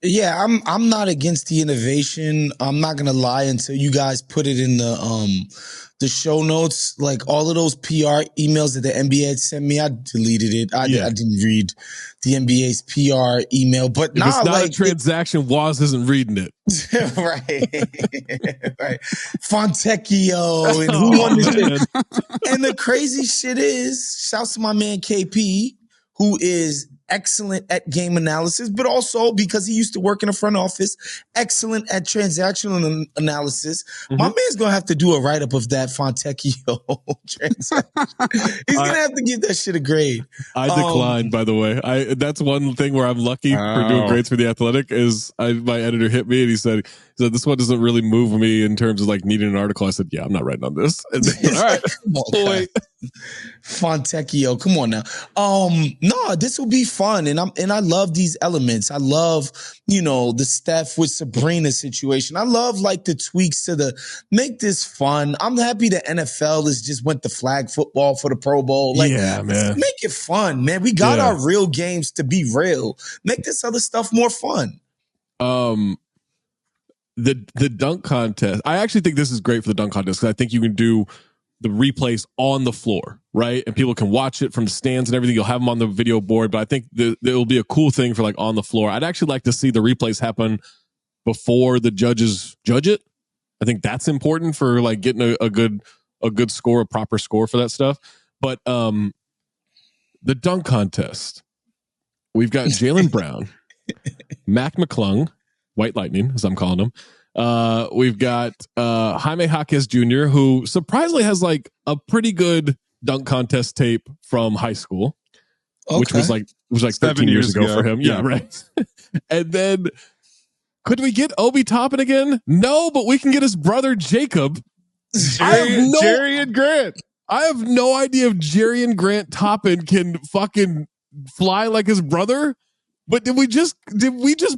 Speaker 2: Yeah, I'm not against the innovation. I'm not gonna lie until you guys put it in the show notes. Like, all of those PR emails that the NBA had sent me, I deleted it. I didn't read the NBA's PR email. But
Speaker 3: if it's not a transaction, Waz isn't reading it.
Speaker 2: Right. Fontecchio and who won this shit. And the crazy shit is, shouts to my man KP, who is excellent at game analysis, but also because he used to work in a front office, excellent at transactional analysis. My man's going to have to do a write-up of that Fontecchio transaction. He's going to have to give that shit a grade.
Speaker 3: I declined, by the way. That's one thing where I'm lucky for doing grades for The Athletic is my editor hit me and he said, this one doesn't really move me in terms of like needing an article. I said, yeah, I'm not writing on this. And then, all right, boy.
Speaker 2: Fontecchio, come on now. No, this will be fun, and I love these elements. I love, the Steph with Sabrina situation. I love like the tweaks to make this fun. I'm happy the NFL has just went to flag football for the Pro Bowl. Like,
Speaker 3: yeah, man,
Speaker 2: make it fun, man. We got our real games to be real. Make this other stuff more fun.
Speaker 3: The dunk contest. I actually think this is great for the dunk contest because I think you can do the replays on the floor, right? And people can watch it from the stands and everything. You'll have them on the video board, but I think it'll be a cool thing for like on the floor. I'd actually like to see the replays happen before the judges judge it. I think that's important for like getting a good score, a proper score for that stuff. But the dunk contest, we've got Jaylen Brown, Mac McClung, White Lightning, as I'm calling him. We've got Jaime Jaquez Jr., who surprisingly has like a pretty good dunk contest tape from high school, which was like 13 years ago for him. Yeah, right. And then could we get Obi Toppin again? No, but we can get his brother Jacob.
Speaker 1: Jerry and Grant.
Speaker 3: I have no idea if Jerry and Grant Toppin can fucking fly like his brother. But did we just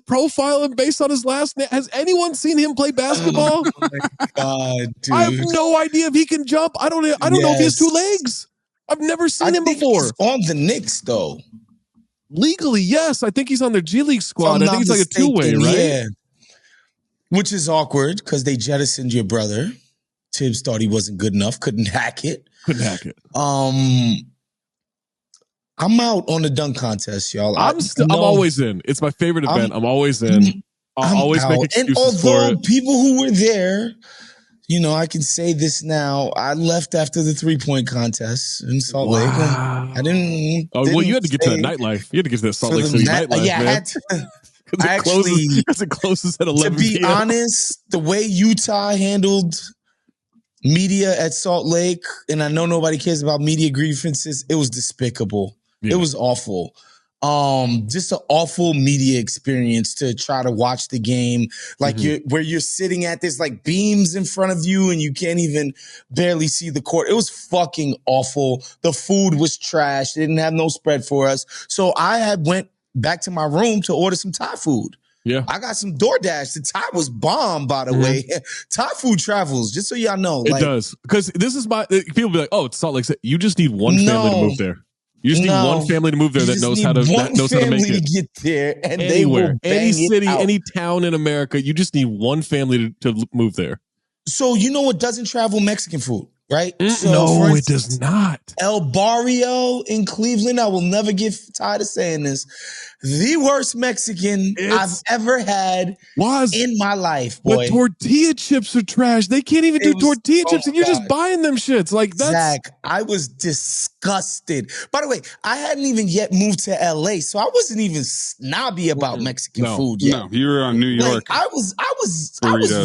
Speaker 3: profile him based on his last name? Has anyone seen him play basketball?
Speaker 2: Oh my God, dude.
Speaker 3: I have no idea if he can jump. I don't know if he has two legs. I've never seen him before.
Speaker 2: He's on the Knicks, though.
Speaker 3: Legally, yes. I think he's on their G League squad. I think it's like a two-way, right?
Speaker 2: Yeah. Which is awkward because they jettisoned your brother. Tibbs thought he wasn't good enough. Couldn't hack it. I'm out on the dunk contest, y'all.
Speaker 3: I'm always in. It's my favorite event. I'm always in. I'll always make excuses for it.
Speaker 2: And although people who were there, I can say this now. I left after the 3-point contest in Salt Lake. I didn't.
Speaker 3: Oh, well, you had to get to the nightlife. You had to get to the Salt Lake City nightlife,
Speaker 2: yeah,
Speaker 3: man. Because it closes at 11
Speaker 2: To be
Speaker 3: p.m.
Speaker 2: honest, the way Utah handled media at Salt Lake, and I know nobody cares about media grievances, it was despicable. Yeah. It was awful. Just an awful media experience to try to watch the game. Like where you're sitting at, there's like beams in front of you and you can't even barely see the court. It was fucking awful. The food was trash. They didn't have no spread for us. So I went back to my room to order some Thai food.
Speaker 3: Yeah.
Speaker 2: I got some DoorDash. The Thai was bomb, by the way. Thai food travels, just so y'all know.
Speaker 3: It does. Because this is people be like, oh, it's Salt Lake City. You just need one family to move there. You just need one family to move there that knows how to make it.
Speaker 2: To get there, and
Speaker 3: anywhere,
Speaker 2: they will bang
Speaker 3: any city,
Speaker 2: it out.
Speaker 3: any town in America. You just need one family to move there.
Speaker 2: So you know what doesn't travel? Mexican food, right? So
Speaker 3: no, it does not.
Speaker 2: El Barrio in Cleveland. I will never get tired of saying this. The worst Mexican I've ever had in my life, boy.
Speaker 3: The tortilla chips are trash. They can't even do tortilla chips, and you're just buying them shits. Like that's
Speaker 2: Zach, I was disgusted. By the way, I hadn't even yet moved to LA, so I wasn't even snobby about Mexican food yet.
Speaker 1: No, you were on New York.
Speaker 2: Like, I was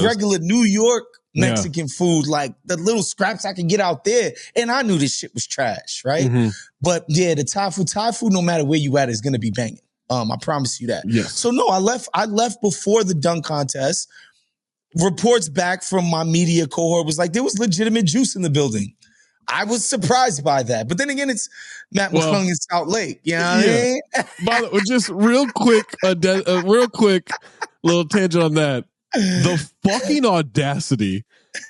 Speaker 2: regular New York Mexican food, like the little scraps I could get out there, and I knew this shit was trash, right? But yeah, the Thai food, no matter where you at, is gonna be banging. I promise you that.
Speaker 3: Yes.
Speaker 2: So no, I left before the dunk contest. Reports back from my media cohort was like there was legitimate juice in the building. I was surprised by that. But then again, it's Matt McClung in South Lake. You know what I mean?
Speaker 3: By the way, just real quick little tangent on that. The fucking audacity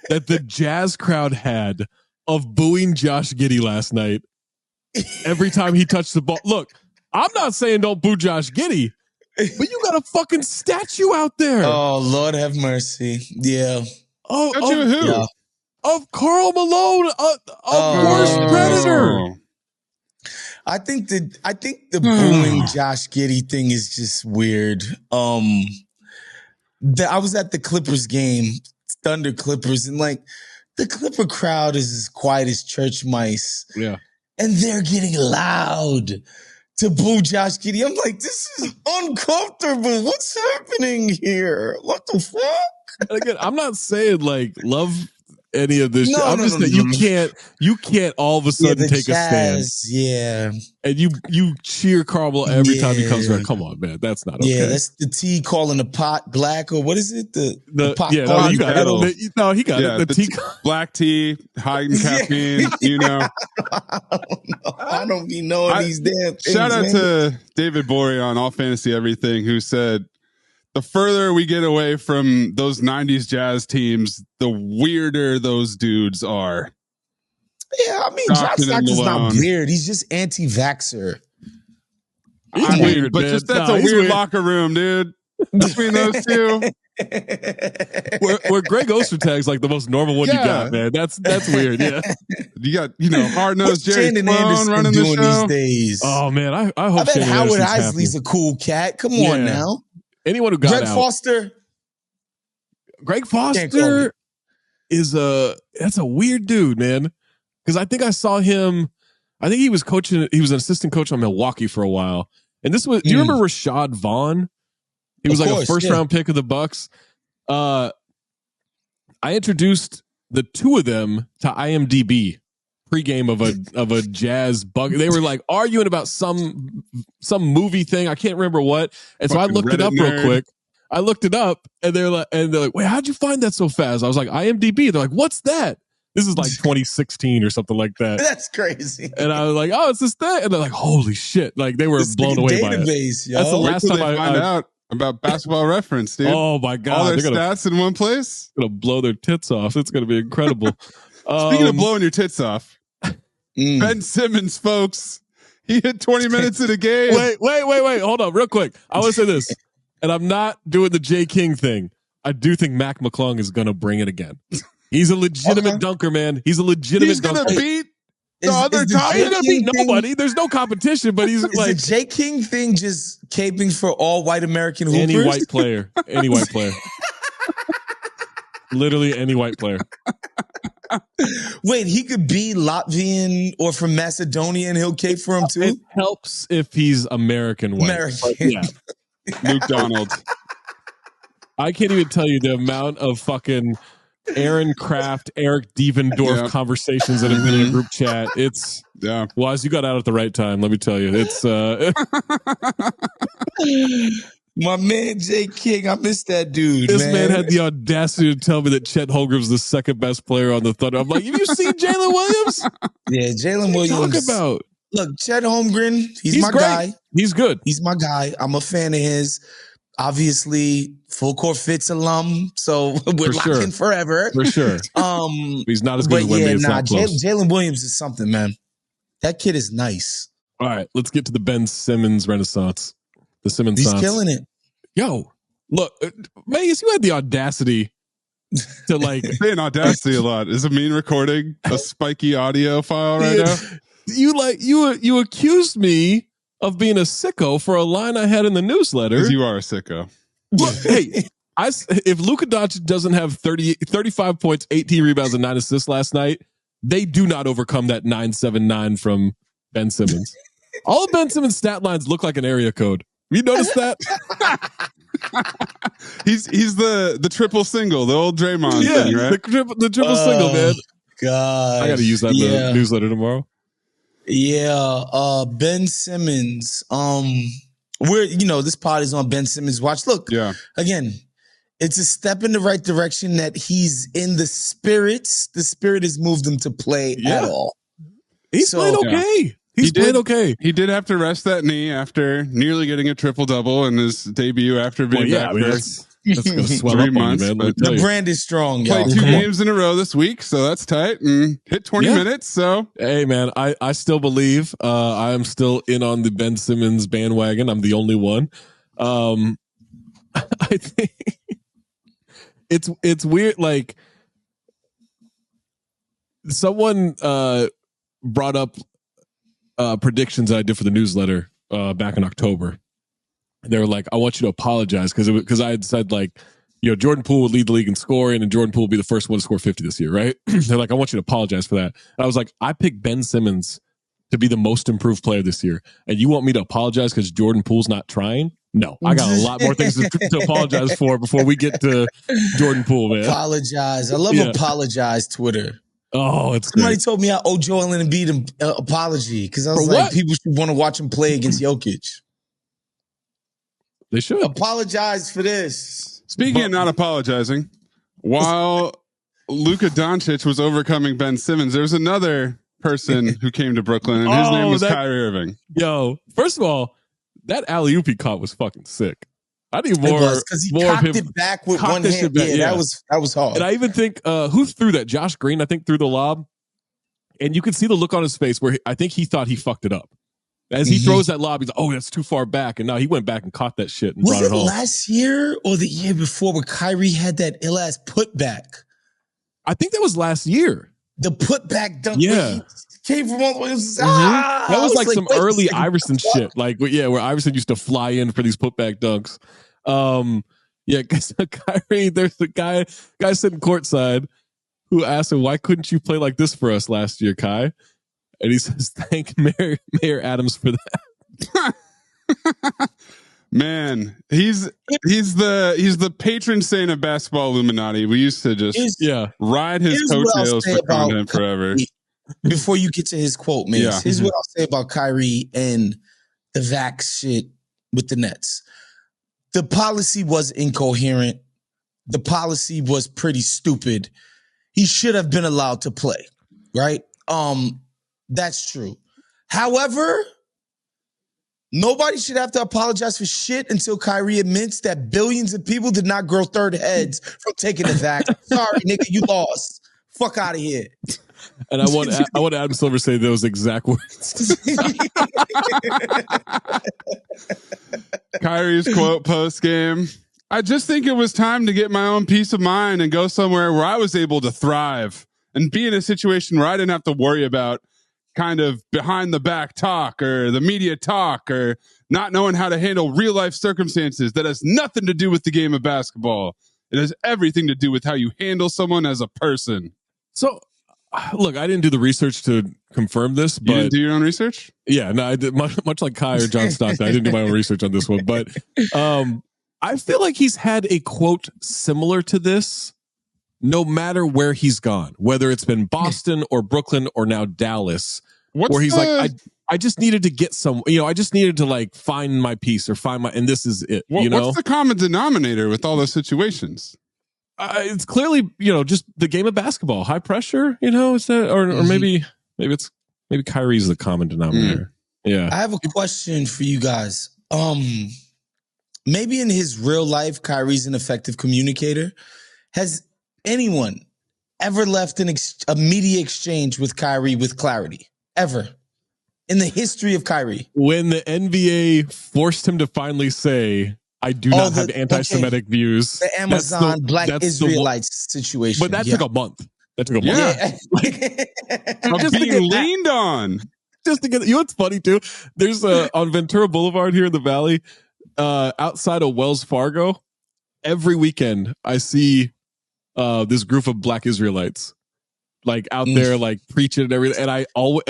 Speaker 3: that the Jazz crowd had of booing Josh Giddey last night every time he touched the ball. Look, I'm not saying don't boo Josh Giddey, but you got a fucking statue out there.
Speaker 2: Oh, Lord have mercy. Yeah.
Speaker 3: Of who? Yeah. Of Karl Malone, worst Predator.
Speaker 2: I think the booing Josh Giddey thing is just weird. I was at the Clippers game, Thunder Clippers, and like the Clipper crowd is as quiet as church mice.
Speaker 3: Yeah.
Speaker 2: And they're getting loud to boo Josh Giddey. I'm like, this is uncomfortable. What's happening here? What the fuck?
Speaker 3: And again, I'm not saying like love any of this shit. I'm just saying you can't all of a sudden take
Speaker 2: Jazz,
Speaker 3: a stand.
Speaker 2: Yeah.
Speaker 3: And you cheer Carmelo every time he comes around. Come on, man. That's not okay.
Speaker 2: Yeah, that's the tea calling the pot black, or what is it? The pot
Speaker 3: yeah, no, you got it. No, he got it. The tea
Speaker 1: black tea, high in caffeine, you know.
Speaker 2: I don't be knowing these damn things.
Speaker 1: Shout out to David Bory on All Fantasy Everything, who said, the further we get away from those 90s Jazz teams, the weirder those dudes are.
Speaker 2: Yeah, I mean, John Stockton's not weird. He's just anti-vaxxer.
Speaker 3: He's weird,
Speaker 1: but
Speaker 3: man.
Speaker 1: just that's a weird locker room, dude. Between those two.
Speaker 3: Where Greg Ostertag's like the most normal one you got, man. That's weird. Yeah.
Speaker 1: You got, hard-nosed Jerry
Speaker 2: Shannon
Speaker 1: Sloan
Speaker 2: Anderson
Speaker 1: running
Speaker 2: doing
Speaker 1: the show.
Speaker 2: these days.
Speaker 3: Oh, man. I hope
Speaker 2: I bet
Speaker 3: Shannon
Speaker 2: Howard
Speaker 3: Anderson's
Speaker 2: Isley's
Speaker 3: happy.
Speaker 2: a cool cat. Come on now.
Speaker 3: Anyone who got
Speaker 2: Greg
Speaker 3: out. Greg Foster that's a weird dude, man. Because I think I saw him. I think he was coaching. He was an assistant coach on Milwaukee for a while. And this was. Do you remember Rashad Vaughn? He was a first round pick of the Bucks. I introduced the two of them to IMDb pregame of a Jazz bug. They were like arguing about some movie thing. I can't remember what. And so I looked it up real quick. I looked it up, and they're like, wait, how'd you find that so fast? I was like, IMDb. They're like, what's that? This is like 2016 or something like that.
Speaker 2: That's crazy.
Speaker 3: And I was like, oh, it's this thing. And they're like, holy shit. Like they were blown away by it.
Speaker 2: Yo.
Speaker 3: That's the last time I
Speaker 1: find out about Basketball Reference, dude.
Speaker 3: Oh my God.
Speaker 1: All their stats in one place.
Speaker 3: Going to blow their tits off. It's going to be incredible.
Speaker 1: Speaking of blowing your tits off, Ben Simmons, folks, he hit 20 minutes in a game.
Speaker 3: Wait. Hold on real quick. I want to say this, and I'm not doing the J. King thing. I do think Mac McClung is going to bring it again. He's a legitimate dunker, man. He's a legitimate dunker.
Speaker 1: He's going to beat the other top.
Speaker 3: He's going to beat nobody. There's no competition, but he's like.
Speaker 2: Is the J. King thing just caping for all white American hoopers?
Speaker 3: Any white player. Literally any white player.
Speaker 2: Wait, he could be Latvian or from Macedonia and he'll cape for him too?
Speaker 3: It helps if he's American white.
Speaker 2: Yeah.
Speaker 1: Luke Donald.
Speaker 3: I can't even tell you the amount of fucking Aaron Kraft, Eric Devendorf conversations that have been in a group chat. It's Waz, you got out at the right time. Let me tell you, it's
Speaker 2: my man J. King. I miss that dude.
Speaker 3: This man had the audacity to tell me that Chet Holmgren's the second best player on the Thunder. I'm like, have you seen Jalen Williams?
Speaker 2: Yeah, Jalen Williams.
Speaker 3: What are you talking about?
Speaker 2: Look, Chet Holmgren. He's my
Speaker 3: great.
Speaker 2: guy.
Speaker 3: He's good.
Speaker 2: He's my guy. I'm a fan of his. Obviously, Full Court Fits alum, so we're locked in forever.
Speaker 3: For sure. He's not as good as Wemby.
Speaker 2: Jalen Williams is something, man. That kid is nice.
Speaker 3: All right, let's get to the Ben Simmons renaissance. The Simmons.
Speaker 2: He's killing it.
Speaker 3: Yo, look, Magus, you had the audacity to like
Speaker 1: saying audacity a lot. Is it mean recording a spiky audio file right now?
Speaker 3: You accused me of being a sicko for a line I had in the newsletter.
Speaker 1: Because you are a sicko.
Speaker 3: Look, hey, if Luka Doncic doesn't have 35 points, 18 rebounds, and 9 assists last night, they do not overcome that 979 from Ben Simmons. All of Ben Simmons' stat lines look like an area code. You noticed that?
Speaker 1: he's the triple single, the old Draymond thing, right?
Speaker 3: The triple single, man.
Speaker 2: God,
Speaker 3: I got to use that in the newsletter tomorrow.
Speaker 2: Yeah, Ben Simmons. This pod is on Ben Simmons watch. Look, again, it's a step in the right direction that he's in the spirits. The spirit has moved him to play at all.
Speaker 3: He's played okay. He's played okay.
Speaker 1: He did have to rest that knee after nearly getting a triple-double in his debut after being back for
Speaker 3: that's going to swell
Speaker 1: 3
Speaker 3: up
Speaker 1: months.
Speaker 3: on you, man.
Speaker 2: The brand is strong, y'all.
Speaker 1: Played 2 games in a row this week, so that's tight. And hit 20 minutes, so.
Speaker 3: Hey, man, I still believe. I am still in on the Ben Simmons bandwagon. I'm the only one. I think it's weird. Like, someone brought up predictions that I did for the newsletter back in October. They were like, I want you to apologize because I had said, like, Jordan Poole would lead the league in scoring and Jordan Poole would be the first one to score 50 this year, right? They're like, I want you to apologize for that. And I was like, I picked Ben Simmons to be the most improved player this year. And you want me to apologize because Jordan Poole's not trying? No, I got a lot more things to apologize for before we get to Jordan Poole, man.
Speaker 2: Apologize. I love apologize Twitter.
Speaker 3: Oh, it's
Speaker 2: Somebody
Speaker 3: great.
Speaker 2: told me I owe Joel Embiid an apology because I was
Speaker 3: For
Speaker 2: like,
Speaker 3: what?
Speaker 2: people should want to watch him play against Jokic.
Speaker 3: They should.
Speaker 2: Apologize for this.
Speaker 1: Speaking of not apologizing, while Luka Doncic was overcoming Ben Simmons, there's another person who came to Brooklyn, and his name was Kyrie Irving.
Speaker 3: Yo, first of all, that alley-oop he caught was fucking sick. I need more.
Speaker 2: Because he cocked it back with one hand. Yeah, that was hard.
Speaker 3: And I even think who threw that? Josh Green, I think, threw the lob. And you could see the look on his face where I think he thought he fucked it up. As he throws that lob, he's like, "Oh, that's too far back." And now he went back and caught that shit and brought it home.
Speaker 2: Was it last year or the year before where Kyrie had that ill-ass putback?
Speaker 3: I think that was last year.
Speaker 2: The putback dunk.
Speaker 3: Yeah.
Speaker 2: Came from all the way.
Speaker 3: That was like some early Iverson shit. Like, where Iverson used to fly in for these putback dunks. Kyrie, there's the guy sitting courtside who asked him, "Why couldn't you play like this for us last year, Kai?" And he says, "Thank Mayor Adams for that."
Speaker 1: Man, he's the patron saint of basketball Illuminati. We used to just ride his coattails for content forever.
Speaker 2: Before you get to his quote, man, here's what I'll say about Kyrie and the Vax shit with the Nets. The policy was incoherent. The policy was pretty stupid. He should have been allowed to play, right? That's true. However, nobody should have to apologize for shit until Kyrie admits that billions of people did not grow third heads from taking the vax. Sorry, nigga, you lost. Fuck out of here.
Speaker 3: And I want Adam Silver to say those exact words.
Speaker 1: Kyrie's quote post game: "I just think it was time to get my own peace of mind and go somewhere where I was able to thrive and be in a situation where I didn't have to worry about kind of behind the back talk or the media talk or not knowing how to handle real life circumstances. That has nothing to do with the game of basketball. It has everything to do with how you handle someone as a person."
Speaker 3: So, look, I didn't do the research to confirm this, but
Speaker 1: you didn't do your own research?
Speaker 3: Yeah, no, I did. Much like Kai or John Stockton, I didn't do my own research on this one, but I feel like he's had a quote similar to this, no matter where he's gone, whether it's been Boston or Brooklyn or now Dallas, where he's like, I just needed to get some, I just needed to like find my piece or and this is it.
Speaker 1: What's the common denominator with all those situations?
Speaker 3: It's clearly, just the game of basketball, high pressure, is that, or maybe Kyrie's the common denominator. Yeah.
Speaker 2: I have a question for you guys. Maybe in his real life, Kyrie's an effective communicator. Has anyone ever left a media exchange with Kyrie with clarity? Ever? In the history of Kyrie?
Speaker 3: When the NBA forced him to finally say, "I do not have anti-Semitic views."
Speaker 2: The Amazon Black Israelites situation.
Speaker 3: But that took a month. That took a month.
Speaker 1: Yeah. Just being leaned on.
Speaker 3: Just to get, what's funny too? There's on Ventura Boulevard here in the Valley, outside of Wells Fargo, every weekend I see this group of Black Israelites like out there like preaching and everything. And I always,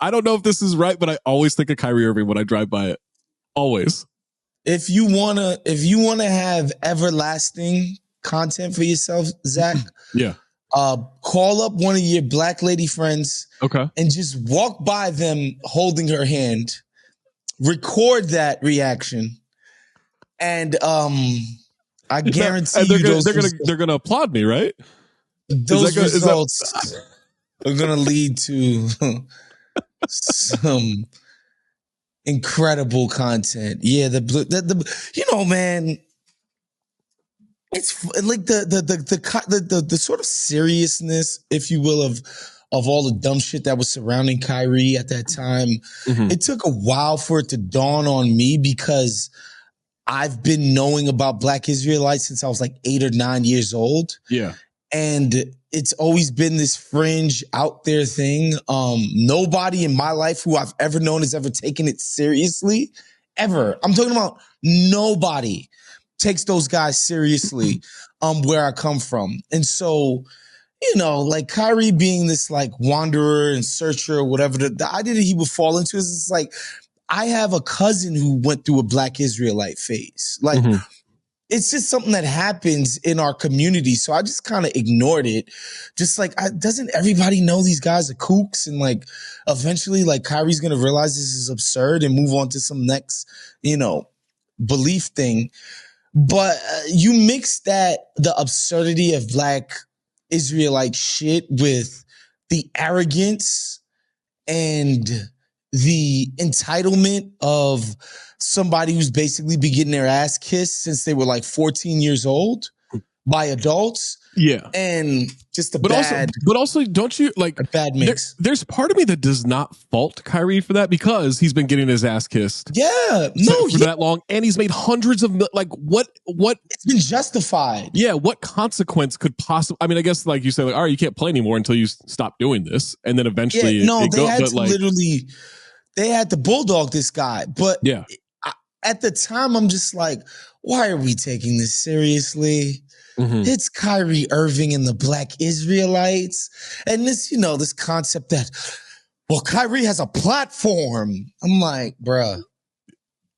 Speaker 3: I don't know if this is right, but I always think of Kyrie Irving when I drive by it. Always.
Speaker 2: If you wanna have everlasting content for yourself, Zach, call up one of your Black lady friends, and just walk by them holding her hand, record that reaction, and I guarantee
Speaker 3: they're gonna applaud me, right?
Speaker 2: Those results are gonna lead to some incredible content. Yeah, man, it's like the sort of seriousness, if you will, of all the dumb shit that was surrounding Kyrie at that time. It took a while for it to dawn on me because I've been knowing about Black Israelites since I was like 8 or 9 years old.
Speaker 3: Yeah.
Speaker 2: And it's always been this fringe out there thing. Nobody in my life who I've ever known has ever taken it seriously. Ever. I'm talking about nobody takes those guys seriously where I come from. And so, like Kyrie being this like wanderer and searcher or whatever, the idea that he would fall into is like, I have a cousin who went through a Black Israelite phase. Like, it's just something that happens in our community. So I just kind of ignored it. Just like, doesn't everybody know these guys are kooks? And like, eventually, like, Kyrie's going to realize this is absurd and move on to some next, belief thing. But you mix the absurdity of Black Israelite shit with the arrogance and the entitlement of somebody who's basically been getting their ass kissed since they were like 14 years old by adults.
Speaker 3: Yeah.
Speaker 2: And just
Speaker 3: but also don't you like
Speaker 2: a bad mix.
Speaker 3: There's part of me that does not fault Kyrie for that because he's been getting his ass kissed.
Speaker 2: Yeah.
Speaker 3: For that long. And he's made hundreds of what
Speaker 2: it's been justified.
Speaker 3: Yeah. What consequence could possibly, I mean, I guess like you say, like, all right, you can't play anymore until you stop doing this. And then eventually
Speaker 2: they had to bulldog this guy. But
Speaker 3: yeah.
Speaker 2: At the time, I'm just like, why are we taking this seriously? It's Kyrie Irving and the Black Israelites. And this, this concept that, well, Kyrie has a platform. I'm like, bruh,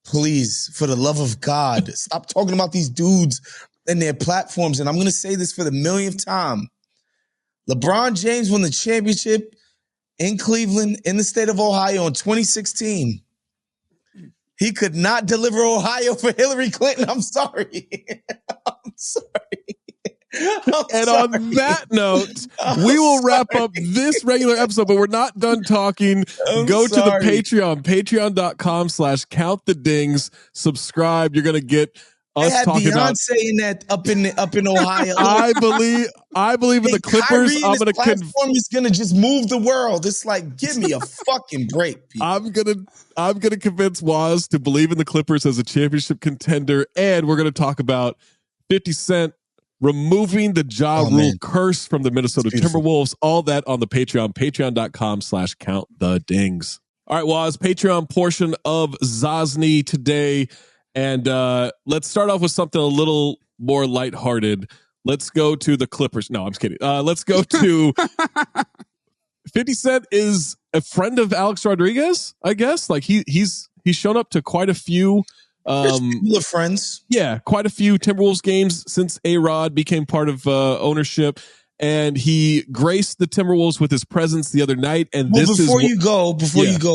Speaker 2: please, for the love of God, stop talking about these dudes and their platforms. And I'm going to say this for the millionth time. LeBron James won the championship in Cleveland, in the state of Ohio in 2016. He could not deliver Ohio for Hillary Clinton. I'm sorry. I'm sorry.
Speaker 3: On that note, we will wrap up this regular episode, but we're not done talking. Go to the Patreon, patreon.com/countthedings. Subscribe. You're going to get us talking about
Speaker 2: Beyonce in that up in Ohio.
Speaker 3: I believe in the Clippers.
Speaker 2: I'm going to platform is going to just move the world. It's like, give me a fucking break, people.
Speaker 3: I'm gonna convince Waz to believe in the Clippers as a championship contender, and we're gonna talk about 50 Cent removing the Ja Rule curse from the Minnesota Timberwolves. All that on the Patreon, patreon.com/countthedings. All right, Waz, Patreon portion of Zosny today. And let's start off with something a little more lighthearted. Let's go to the Clippers. No, I'm just kidding. Let's go to 50 Cent is a friend of Alex Rodriguez, I guess. Like he's shown up to quite a few
Speaker 2: people are friends.
Speaker 3: Yeah, quite a few Timberwolves games since A-Rod became part of ownership. And he graced the Timberwolves with his presence the other night. And
Speaker 2: before you go,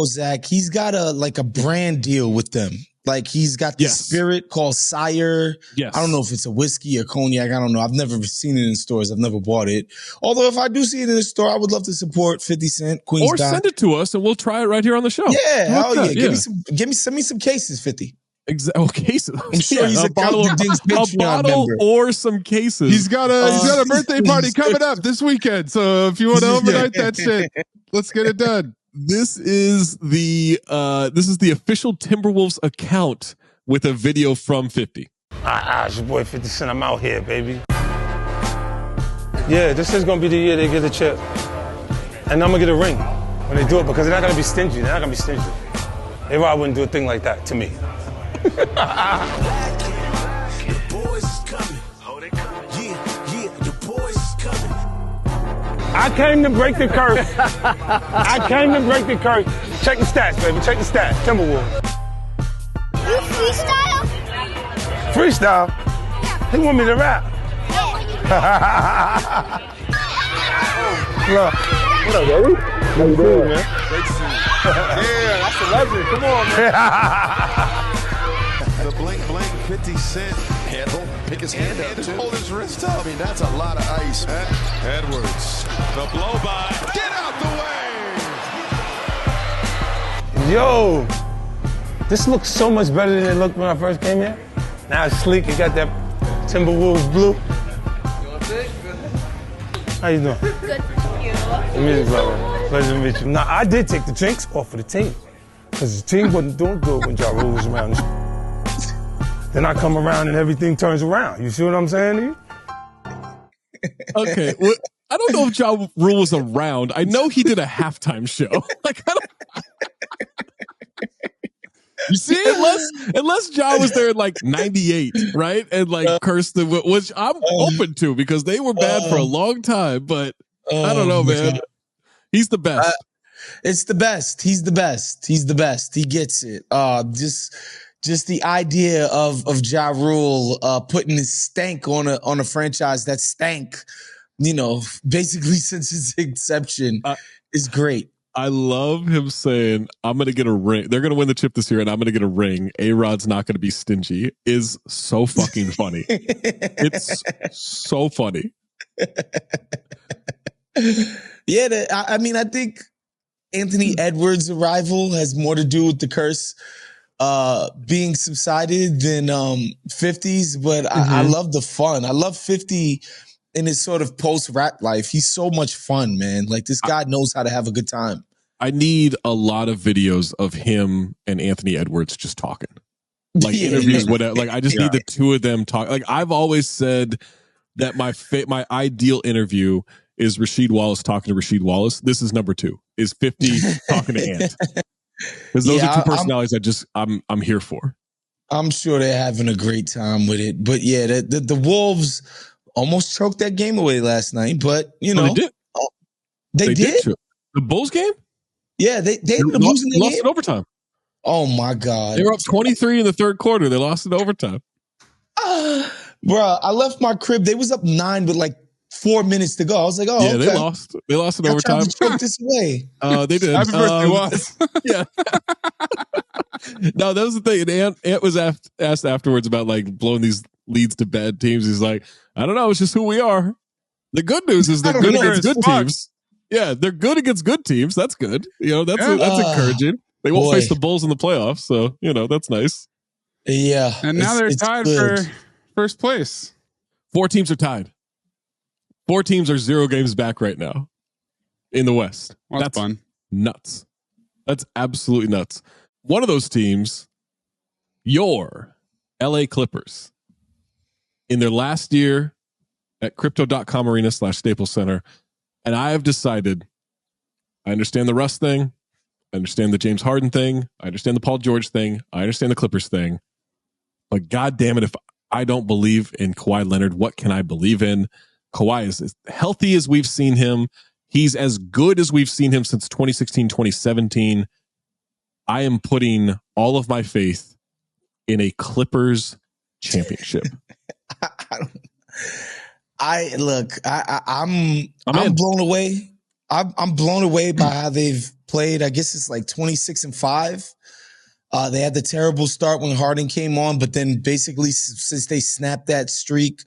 Speaker 2: Zach, he's got a brand deal with them. Like he's got this spirit called Sire.
Speaker 3: Yes.
Speaker 2: I don't know if it's a whiskey or cognac. I don't know. I've never seen it in stores. I've never bought it. Although if I do see it in the store, I would love to support 50 Cent, Queen's
Speaker 3: Or send it to us and we'll try it right here on the show.
Speaker 2: Yeah, hell yeah. Send me some cases, 50.
Speaker 3: Exactly. Cases.
Speaker 2: I'm sure he's a bottle member.
Speaker 3: Or some cases.
Speaker 1: He's got a birthday party coming up this weekend. So if you want to overnight that shit, let's get it done.
Speaker 3: This is the official Timberwolves account with a video from 50.
Speaker 4: It's your boy 50 Cent. I'm out here, baby. Yeah, this is gonna be the year they get a chip, and I'm gonna get a ring when they do it because they're not gonna be stingy. They're not gonna be stingy. A-Rod wouldn't do a thing like that to me. I came to break the curse. Check the stats, baby. Check the stats. Timberwolves.
Speaker 5: You freestyle?
Speaker 4: Freestyle? He want me to rap. Look. What up, baby? How you doing, man? Great to see you. Yeah, that's a legend. Come on, man.
Speaker 6: The blink, 50 Cent. Handle. Pick his hand up, too. Hold his wrist up. I mean, that's a lot of ice. Edwards. The blow by. Get out the way.
Speaker 4: Yo, this looks so much better than it looked when I first came here. Now it's sleek. It got that Timberwolves blue. How you doing?
Speaker 5: Good, thank you.
Speaker 4: Pleasure to meet you. Now, I did take the drinks off of the team because the team wasn't doing good when Ja Rule was around. Then I come around and everything turns around. You see what I'm saying to you?
Speaker 3: Okay. Well, I don't know if Ja Rule was around. I know he did a halftime show. Like, I don't... You see, unless Ja was there in like 98, right? And like cursed them, which I'm open to because they were bad for a long time, but I don't know, man. He's the best.
Speaker 2: It's the best. He's the best. He's the best. He gets it. Just the idea of Ja Rule putting his stank on a franchise that stank, basically since its inception is great.
Speaker 3: I love him saying, I'm going to get a ring. They're going to win the chip this year, and I'm going to get a ring. A-Rod's not going to be stingy. Is so fucking funny. It's so funny.
Speaker 2: Yeah, I think Anthony Edwards' arrival has more to do with the curse being subsided than 50's, but I love the fun. I love 50 in his sort of post-rap life. He's so much fun, man. Like, this guy knows how to have a good time.
Speaker 3: I need a lot of videos of him and Anthony Edwards just talking. Like, interviews, whatever. Like, I just need the two of them talk. Like, I've always said that my ideal interview is Rasheed Wallace talking to Rasheed Wallace. This is number 2. Is 50 talking to Ant. Because those are two personalities I'm here for.
Speaker 2: I'm sure they're having a great time with it. But yeah, the Wolves almost choked that game away last night, but they did. They did?
Speaker 3: The Bulls game?
Speaker 2: Yeah, they ended up losing the game.
Speaker 3: Lost in overtime.
Speaker 2: Oh my God.
Speaker 3: They were up 23 in the third quarter. They lost in overtime.
Speaker 2: Bruh, I left my crib. They was up 9 with like 4 minutes to go. I was like, oh,
Speaker 3: yeah,
Speaker 2: okay.
Speaker 3: They lost. They lost in overtime.
Speaker 2: Choke this away.
Speaker 3: They did.
Speaker 1: Happy birthday, was.
Speaker 3: Yeah. No, that was the thing. And Ant was asked afterwards about like blowing these leads to bad teams. He's like, I don't know. It's just who we are. The good news is they're good against good teams. Yeah, they're good against good teams. That's good. That's encouraging. They won't face the Bulls in the playoffs, so that's nice.
Speaker 2: Yeah,
Speaker 1: and now they're tied for first place.
Speaker 3: 4 teams are tied. 4 teams are 0 games back right now in the West.
Speaker 1: Well, that's fun.
Speaker 3: Nuts. That's absolutely nuts. One of those teams, your LA Clippers, in their last year at Crypto.com Arena / Staples Center. And I have decided, I understand the Russ thing. I understand the James Harden thing. I understand the Paul George thing. I understand the Clippers thing. But God damn it, if I don't believe in Kawhi Leonard, what can I believe in? Kawhi is as healthy as we've seen him. He's as good as we've seen him since 2016, 2017. I am putting all of my faith in a Clippers championship.
Speaker 2: I'm blown away. I'm blown away by how they've played. I guess it's like 26-5. They had the terrible start when Harden came on, but then basically since they snapped that streak,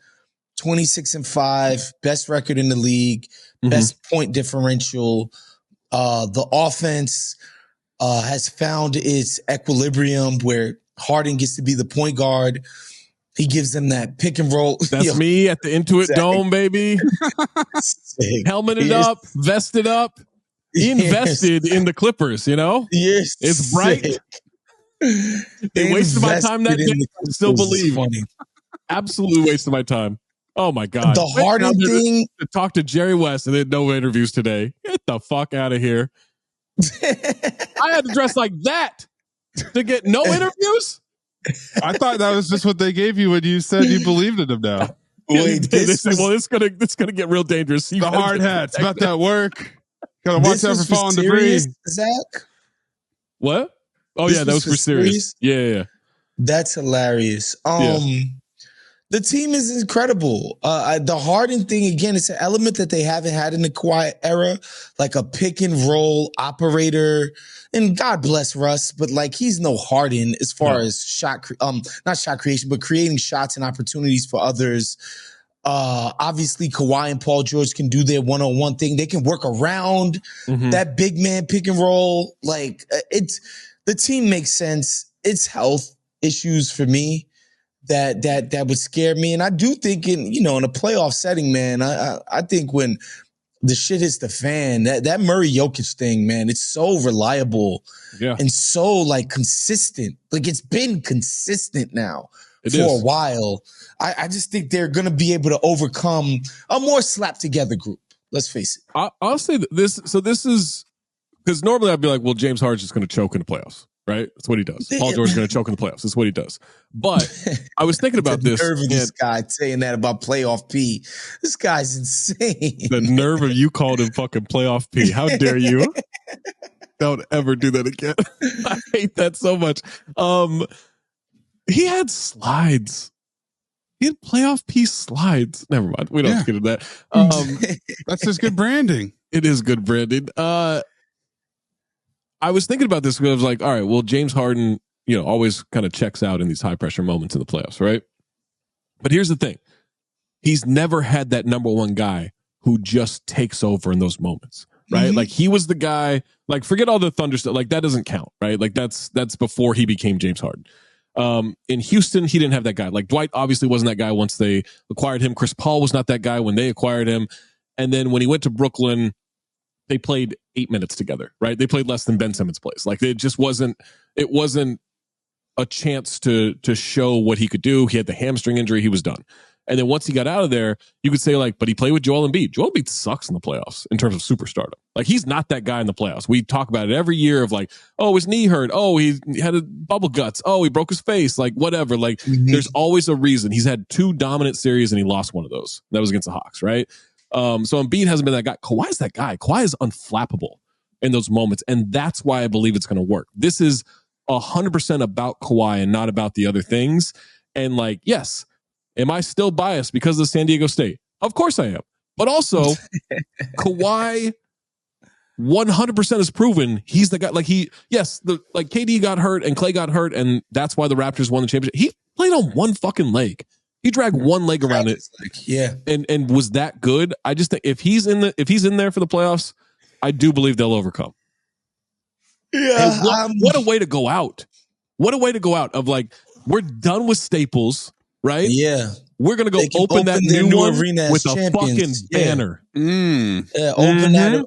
Speaker 2: 26-5, best record in the league, best point differential. The offense has found its equilibrium where Harden gets to be the point guard. He gives them that pick and roll.
Speaker 3: That's me at the Intuit Dome, baby. Helmeted up, vested up, invested in the Clippers, It's bright. They wasted my time that day. I still believe. Absolutely wasted my time. Oh my God.
Speaker 2: The Harden thing.
Speaker 3: To talk to Jerry West and then no interviews today. Get the fuck out of here. I had to dress like that to get no interviews.
Speaker 1: I thought that was just what they gave you when you said you believed in them now.
Speaker 2: Wait,
Speaker 3: it's gonna get real dangerous.
Speaker 1: The hard hats about that work. Gotta watch out for falling debris.
Speaker 2: Zach?
Speaker 3: What? Oh yeah, that was for serious. Yeah.
Speaker 2: That's hilarious. The team is incredible. The Harden thing, again, it's an element that they haven't had in the Kawhi era, like a pick and roll operator. And God bless Russ, but like he's no Harden as far as not shot creation, but creating shots and opportunities for others. Obviously, Kawhi and Paul George can do their one-on-one thing. They can work around that big man pick and roll. Like the team makes sense. It's health issues for me that would scare me. And I do think in a playoff setting, man, I think when the shit hits the fan, that Murray Jokic thing, man, it's so reliable and so like consistent. Like it's been consistent now for a while. I just think they're going to be able to overcome a more slapped together group. Let's face it.
Speaker 3: I'll say this. So this is because normally I'd be like, well, James Harden's just going to choke in the playoffs. right? That's what he does. Paul George's going to choke in the playoffs. That's what he does. But I was thinking about this.
Speaker 2: The nerve of this guy saying that about playoff P. This guy's insane.
Speaker 3: The nerve of you called him fucking playoff P. How dare you? Don't ever do that again. I hate that so much. He had slides. He had playoff P slides. Never mind. We don't have to get into that.
Speaker 1: That's just good branding.
Speaker 3: It is good branding. I was thinking about this because I was like, all right, well, James Harden, always kind of checks out in these high pressure moments in the playoffs, right? But here's the thing. He's never had that number one guy who just takes over in those moments, right? Mm-hmm. Like he was the guy, like forget all the Thunder stuff. Like that doesn't count, right? Like that's before he became James Harden. In Houston, he didn't have that guy. Like Dwight obviously wasn't that guy once they acquired him. Chris Paul was not that guy when they acquired him. And then when he went to Brooklyn, they played 8 minutes together, right? They played less than Ben Simmons plays. Like it wasn't a chance to show what he could do. He had the hamstring injury. He was done. And then once he got out of there, you could say like, but he played with Joel Embiid. Joel Embiid sucks in the playoffs in terms of superstardom. Like he's not that guy in the playoffs. We talk about it every year of like, oh, his knee hurt. Oh, he had a bubble guts. Oh, he broke his face. Like whatever. Like there's always a reason. He's had 2 dominant series and he lost one of those. That was against the Hawks, right? So Embiid hasn't been that guy. Kawhi's that guy. Kawhi is unflappable in those moments. And that's why I believe it's going to work. This is 100% about Kawhi and not about the other things. And like, yes, am I still biased because of San Diego State? Of course I am. But also, Kawhi 100% has proven he's the guy. Like KD got hurt and Clay got hurt, and that's why the Raptors won the championship. He played on one fucking leg. He dragged one leg around it.
Speaker 2: Yeah.
Speaker 3: And was that good? I just think if he's in there for the playoffs, I do believe they'll overcome.
Speaker 2: Yeah.
Speaker 3: What a way to go out. What a way to go out of like, we're done with Staples, right?
Speaker 2: Yeah.
Speaker 3: We're going to go open that new one with a fucking banner.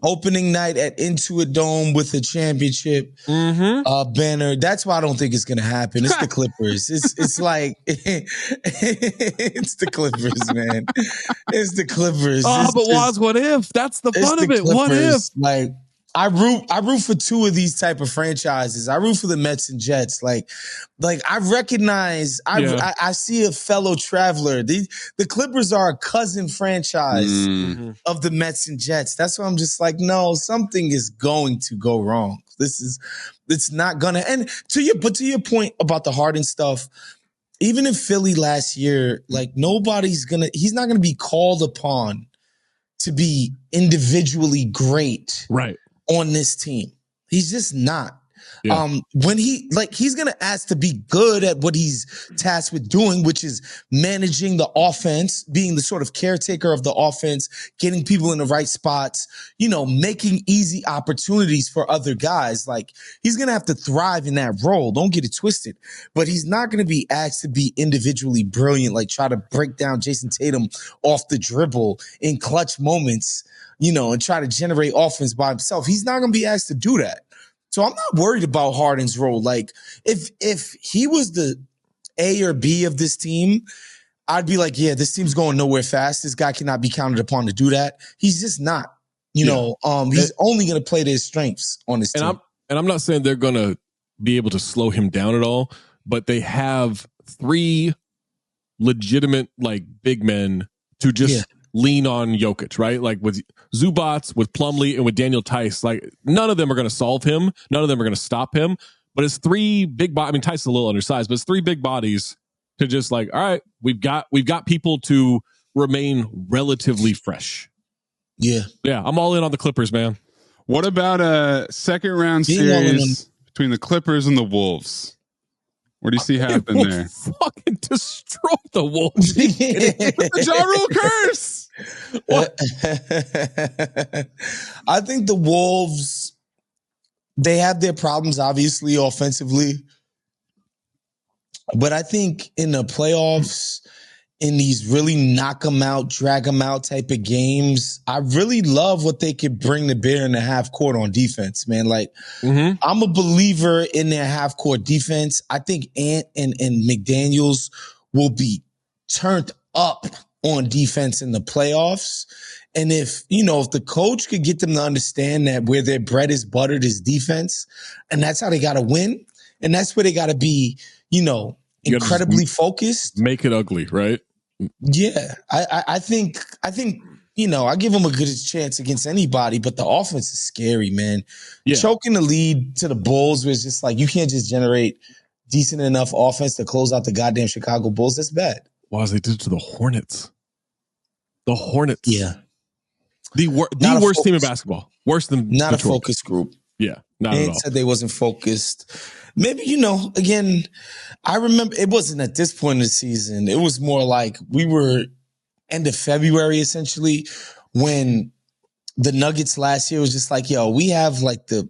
Speaker 2: Opening night at Intuit Dome with a championship banner. That's why I don't think it's going to happen. It's the Clippers. It's like, it's the Clippers, man. It's the Clippers.
Speaker 3: Oh, but Woz, what if? That's the fun of it. Clippers. What if?
Speaker 2: Like, I root for 2 of these type of franchises. I root for the Mets and Jets. Like I recognize, I see a fellow traveler. The Clippers are a cousin franchise of the Mets and Jets. That's why I'm just like, no, something is going to go wrong. It's not gonna. And to your point about the Harden stuff, even in Philly last year, like he's not gonna be called upon to be individually great,
Speaker 3: right,
Speaker 2: on this team. He's just not.
Speaker 3: Yeah.
Speaker 2: When he's going to ask to be good at what he's tasked with doing, which is managing the offense, being the sort of caretaker of the offense, getting people in the right spots, making easy opportunities for other guys. Like he's going to have to thrive in that role. Don't get it twisted, but he's not going to be asked to be individually brilliant, like try to break down Jason Tatum off the dribble in clutch moments, and try to generate offense by himself. He's not going to be asked to do that. So I'm not worried about Harden's role. Like if he was the A or B of this team, I'd be like, yeah, this team's going nowhere fast. This guy cannot be counted upon to do that. He's just not. He's only going to play to his strengths on this team.
Speaker 3: I'm not saying they're going to be able to slow him down at all, but they have 3 legitimate like big men to just lean on Jokic, right? Like with Zubats, with Plumlee, and with Daniel Tice, like none of them are going to solve him. None of them are going to stop him. But it's 3 big bodies. I mean, Tice is a little undersized, but it's 3 big bodies to just like, all right, we've got people to remain relatively fresh.
Speaker 2: Yeah.
Speaker 3: Yeah, I'm all in on the Clippers, man.
Speaker 1: What about a second round series between the Clippers and the Wolves? What do you see happening there?
Speaker 3: Fucking destroy the Wolves.
Speaker 1: The Ja Rule curse.
Speaker 2: I think the Wolves, they have their problems, obviously, offensively. But I think in the playoffs, in these really knock them out, drag them out type of games, I really love what they could bring to bear in the half court on defense, man. Like, I'm a believer in their half court defense. I think Ant and McDaniels will be turned up on defense in the playoffs. And if the coach could get them to understand that where their bread is buttered is defense, and that's how they got to win, And that's where they got to be, incredibly focused.
Speaker 3: Make it ugly, right?
Speaker 2: Yeah. I think, I give them a good chance against anybody, but the offense is scary, man.
Speaker 3: Yeah.
Speaker 2: Choking the lead to the Bulls was just like, you can't just generate decent enough offense to close out the goddamn Chicago Bulls. That's bad.
Speaker 3: Wow, they did it to the Hornets. The Hornets.
Speaker 2: Yeah.
Speaker 3: The worst team in basketball. Worse than
Speaker 2: not
Speaker 3: Detroit.
Speaker 2: A focus group.
Speaker 3: Yeah, not at all.
Speaker 2: Said they wasn't focused. Maybe, again, I remember it wasn't at this point in the season. It was more like we were end of February, essentially, when the Nuggets last year was just like, yo, we have like the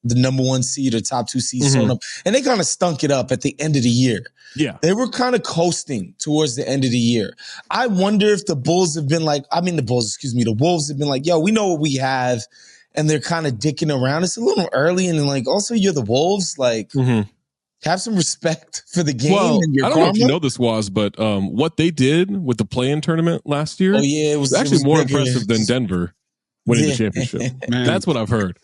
Speaker 2: number 1 seed or top 2 seeds sewn up. And they kind of stunk it up at the end of the year.
Speaker 3: Yeah.
Speaker 2: They were kind of coasting towards the end of the year. I wonder if the Wolves have been like, the Wolves have been like, yo, we know what we have. And they're kind of dicking around. It's a little early. And then like, also you're the Wolves. Like, have some respect for the game.
Speaker 3: Well,
Speaker 2: and your
Speaker 3: I don't know if you know this, but what they did with the play-in tournament last year,
Speaker 2: it was
Speaker 3: actually more
Speaker 2: bigger.
Speaker 3: impressive than Denver winning the championship.
Speaker 1: Man.
Speaker 3: That's what I've heard.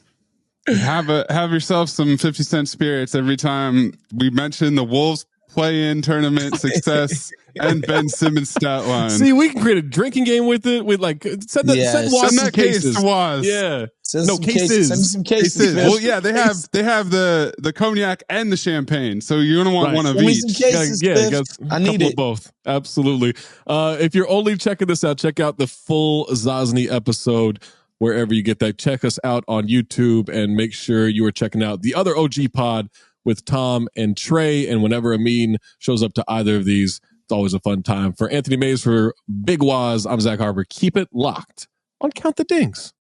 Speaker 1: Have yourself some 50-cent spirits every time we mention the Wolves play-in tournament success and Ben Simmons stat line.
Speaker 3: See, we can create a drinking game with it. With like send that
Speaker 1: case to Waz.
Speaker 3: Yeah.
Speaker 2: Send me some cases.
Speaker 1: Well, yeah, they have the cognac and the champagne, so you're gonna want one of
Speaker 2: Send me
Speaker 1: each.
Speaker 2: some cases,
Speaker 3: I need it. Both. Absolutely. If you're only checking this out, check out the full Zosny episode wherever you get that. Check us out on YouTube and make sure you are checking out the other OG pod with Tom and Trey. And whenever Amin shows up to either of these, it's always a fun time. For Anthony Mays, for Big Waz, I'm Zach Harper. Keep it locked on Count the Dings.